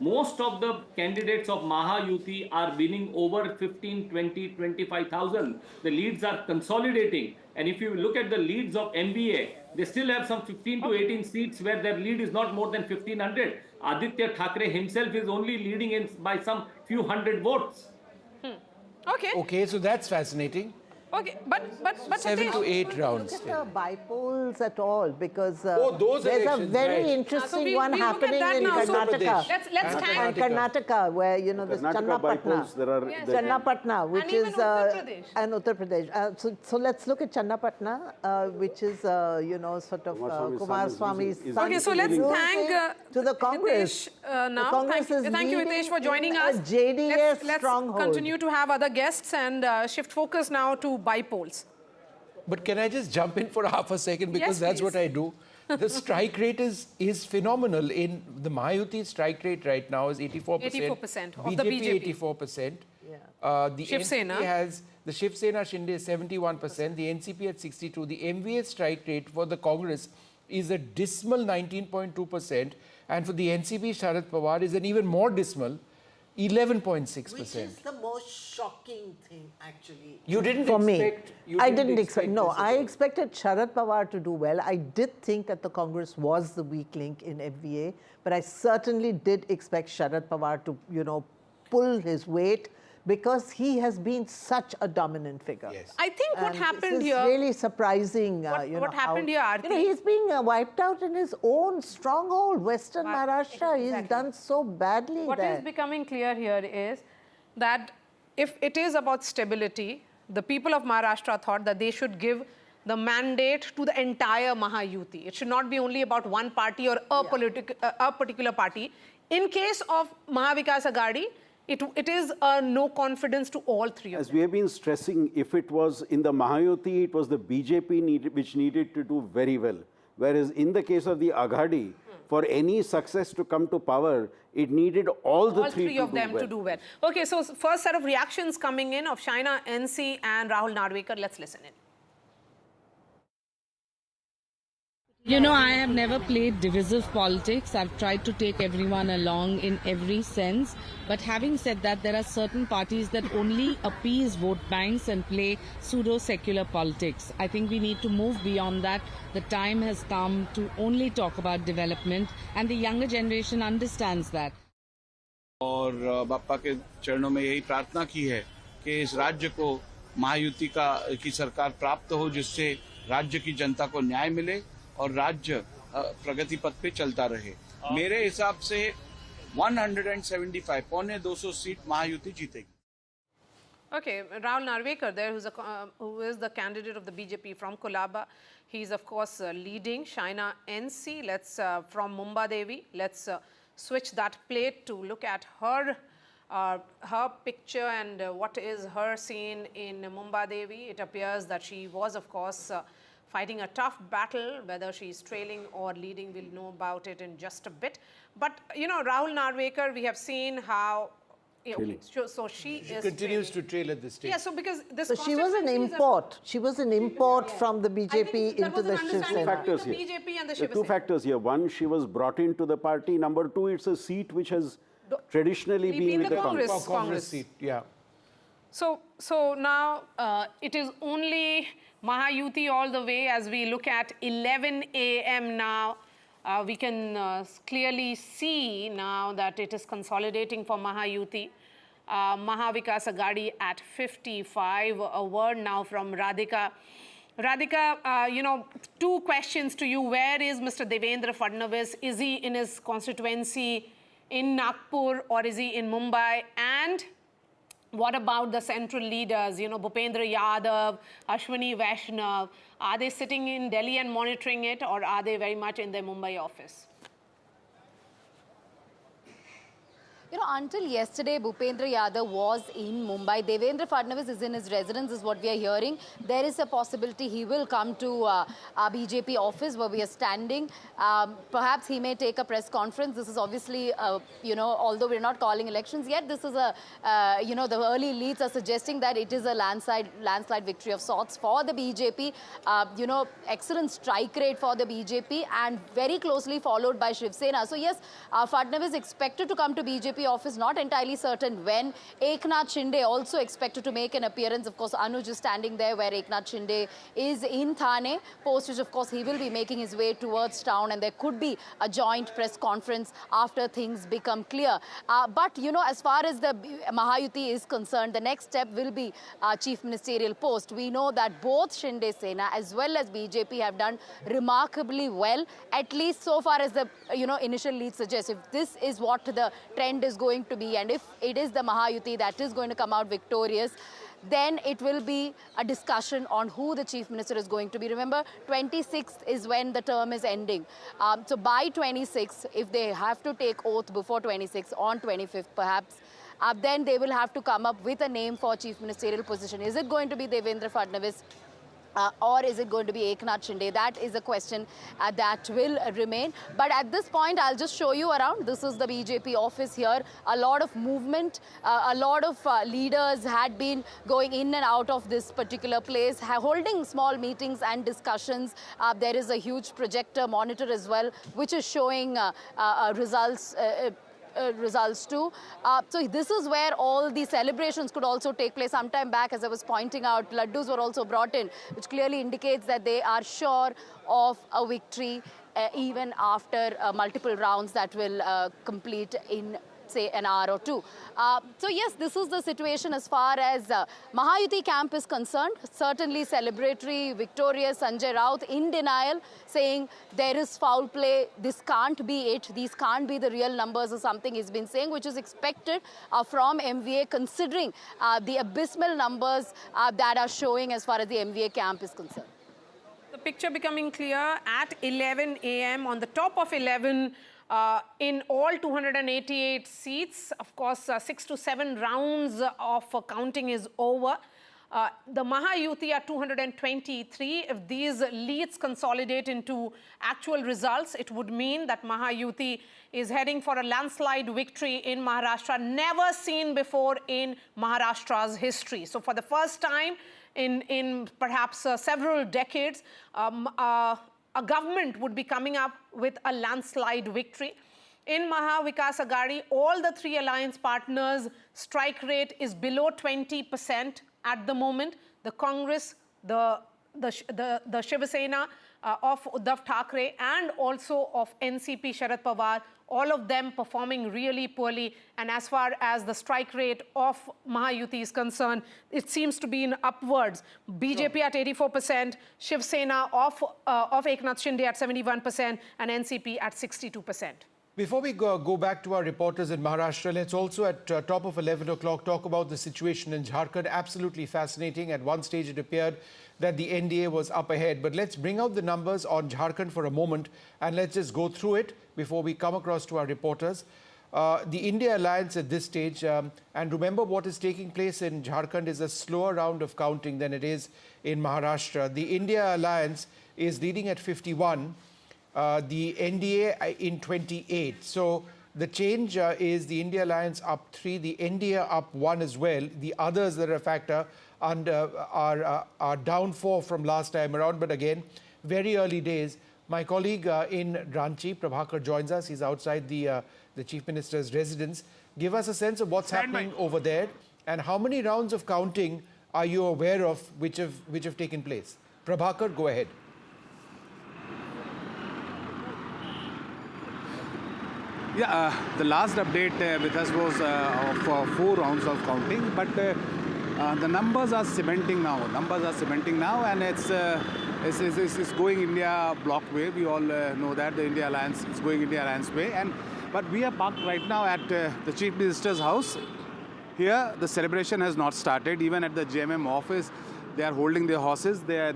Most of the candidates of Mahayuti are winning over 15, 20, 25,000. The leads are consolidating. And if you look at the leads of MBA, they still have some 15 to 18 seats where their lead is not more than 1,500. Aditya Thackeray himself is only leading by some few hundred votes. Okay. Okay, so that's fascinating. Okay, but 7 to 8 rounds. Look at the Bypolls at all, because those there's a elections, very right. interesting one we'll look at happening that in now. So Karnataka. let's And thank Karnataka, where, you know, this Karnataka Channapatna. Bypolls, there are... Yes, there- Channapatna, which and is even Uttar Pradesh. and Uttar Pradesh. So let's look at Channapatna, which is you know, sort of Kumar Swami's son. Okay, so let's thank to the Congress. Hitesh, now. The Congress Thank you, is Hitesh, for leading joining in us. a JDS Let's stronghold. continue to have other guests and shift focus now to Bypolls. But can I just jump in for half a second, because Yes, that's what please. I do. The strike rate is phenomenal. In the Mahayuti strike rate right now is 84%. 84% of the BJP. 84%. The Shiv NCP Sena. has the Shiv Sena Shinde is 71%. The NCP at 62. The MVA strike rate for the Congress is a dismal 19.2%, and for the NCP Sharad Pawar is an even more dismal 11.6%. Which is the most shocking thing, actually. You didn't For expect. me, you I didn't expect. this No, at I all. expected Sharad Pawar to do well. I did think that the Congress was the weak link in MVA, but I certainly did expect Sharad Pawar to, you know, pull his weight, because he has been such a dominant figure. Yes. I think what And happened this is here. really surprising. What you know, happened here, You know, Aarti? he's being wiped out in his own stronghold, Western Maharashtra. He's Exactly. done so badly What there. is becoming clear here is that if it is about stability, the people of Maharashtra thought that they should give the mandate to the entire Mahayuti. It should not be only about one party or a particular party. In case of Mahavikas Aghadi, it is a no confidence to all three of As them. we have been stressing, if it was in the Mahayuti, it was the BJP which needed to do very well. Whereas in the case of the Aghadi, for any success to come to power, it needed all the All three of them to do well. Okay, so first set of reactions coming in of Shaina NC and Rahul Narvekar. Let's listen in. You know, I have never played divisive politics. I've tried to take everyone along in every sense. But having said that, there are certain parties that only appease vote banks and play pseudo-secular politics. I think we need to move beyond that. The time has come to only talk about development, and the younger generation understands that. और बापा के चरणों में यही प्रार्थना की है कि इस राज्य को महायुति की सरकार प्राप्त हो, जिससे राज्य की जनता को न्याय मिले और राज्य प्रगति पथ पे चलता रहे। मेरे हिसाब से 175 पौने 200 सीट महायुति जीतेगी। Okay, Rahul Narvekar there, who is the candidate of the BJP from Kolaba. He's of course leading. Shaina NC, from Mumba Devi. Let's switch that plate to look at her picture and what is her scene in Mumba Devi. It appears that she was of course fighting a tough battle. Whether she's trailing or leading, we'll know about it in just a bit. But you know, Rahul Narvekar, we have seen how. Okay, so she continues to trail at this stage. Yeah, so because this. So she was an import. She was an import from the BJP into the Shiv Sena. Factors here. BJP and the There Shiv are two factors here. One, she was brought into the party. Number two, it's a seat which has traditionally been with the Congress. Congress seat, yeah. So now it is only Mahayuti all the way. As we look at 11 a.m. now, we can clearly see now that it is consolidating for Mahayuti. Mahavikas Aghadi at 55. A word now from Radhika. Radhika, you know, two questions to you. Where is Mr. Devendra Fadnavis? Is he in his constituency in Nagpur or is he in Mumbai? And what about the central leaders, you know, Bhupendra Yadav, Ashwini Vaishnav? Are they sitting in Delhi and monitoring it, or are they very much in their Mumbai office? You know, until yesterday, Bhupendra Yadav was in Mumbai. Devendra Fadnavis is in his residence, is what we are hearing. There is a possibility he will come to our BJP office where we are standing. Perhaps he may take a press conference. This is obviously, you know, although we're not calling elections yet, this is a, you know, the early leads are suggesting that it is a landslide victory of sorts for the BJP. You know, excellent strike rate for the BJP and very closely followed by Shiv Sena. So yes, Fadnavis expected to come to BJP BJP office, not entirely certain when. Eknath Shinde also expected to make an appearance. Of course, Anuj is standing there where Eknath Shinde is in Thane, post which of course he will be making his way towards town, and there could be a joint press conference after things become clear. But, you know, as far as the Mahayuti is concerned, the next step will be chief ministerial post. We know that both Shinde Sena as well as BJP have done remarkably well, at least so far as the initial lead suggests. If this is what the trend is going to be, and if it is the Mahayuti that is going to come out victorious, then it will be a discussion on who the chief minister is going to be. Remember, 26th is when the term is ending. So by 26th, if they have to take oath before 26th, on 25th perhaps, then they will have to come up with a name for chief ministerial position. Is it going to be Devendra Fadnavis? Or is it going to be Eknath Shinde? That is a question that will remain. But at this point, I'll just show you around. This is the BJP office here. A lot of movement, a lot of leaders had been going in and out of this particular place, holding small meetings and discussions. There is a huge projector monitor as well, which is showing results too. So this is where all the celebrations could also take place. Some time back, as I was pointing out, laddus were also brought in, which clearly indicates that they are sure of a victory even after multiple rounds that will complete in, say, an hour or two. So yes, this is the situation as far as Mahayuti camp is concerned. Certainly celebratory, victorious. Sanjay Raut in denial, saying there is foul play, this can't be it, these can't be the real numbers or something he's been saying, which is expected from MVA considering the abysmal numbers that are showing as far as the MVA camp is concerned. The picture becoming clear at 11 a.m. on the top of 11 in all 288 seats. Of course, 6 to 7 rounds of counting is over. The Mahayuti are 223. If these leads consolidate into actual results, it would mean that Mahayuti is heading for a landslide victory in Maharashtra, never seen before in Maharashtra's history. So for the first time in perhaps several decades, a government would be coming up with a landslide victory. In Maha Vikas Aghadi, all the three alliance partners' strike rate is below 20% at the moment. The Congress, the Shiv Sena of Uddhav Thackeray, and also of NCP Sharad Pawar, all of them performing really poorly. And as far as the strike rate of Mahayuti is concerned, it seems to be in upwards. BJP at 84%, Shiv Sena of Eknath Shinde at 71%, and NCP at 62%. Before we go back to our reporters in Maharashtra, let's also at top of 11 o'clock talk about the situation in Jharkhand. Absolutely fascinating. At one stage, it appeared that the NDA was up ahead. But let's bring out the numbers on Jharkhand for a moment and let's just go through it before we come across to our reporters. The India Alliance at this stage, and remember what is taking place in Jharkhand is a slower round of counting than it is in Maharashtra. The India Alliance is leading at 51. The NDA in 28. So the change is the India Alliance up 3, the NDA up 1 as well. The others that are a factor are down 4 from last time around. But again, very early days. My colleague in Ranchi, Prabhakar, joins us. He's outside the Chief Minister's residence. Give us a sense of what's happening over there and how many rounds of counting are you aware of which have taken place? Prabhakar, go ahead. Yeah, the last update with us was of 4 rounds of counting, but the numbers are cementing now. And it's going India block way. We all know that the India Alliance is going India Alliance way. But we are parked right now at the Chief Minister's house. Here, the celebration has not started. Even at the JMM office, they are holding their horses. They are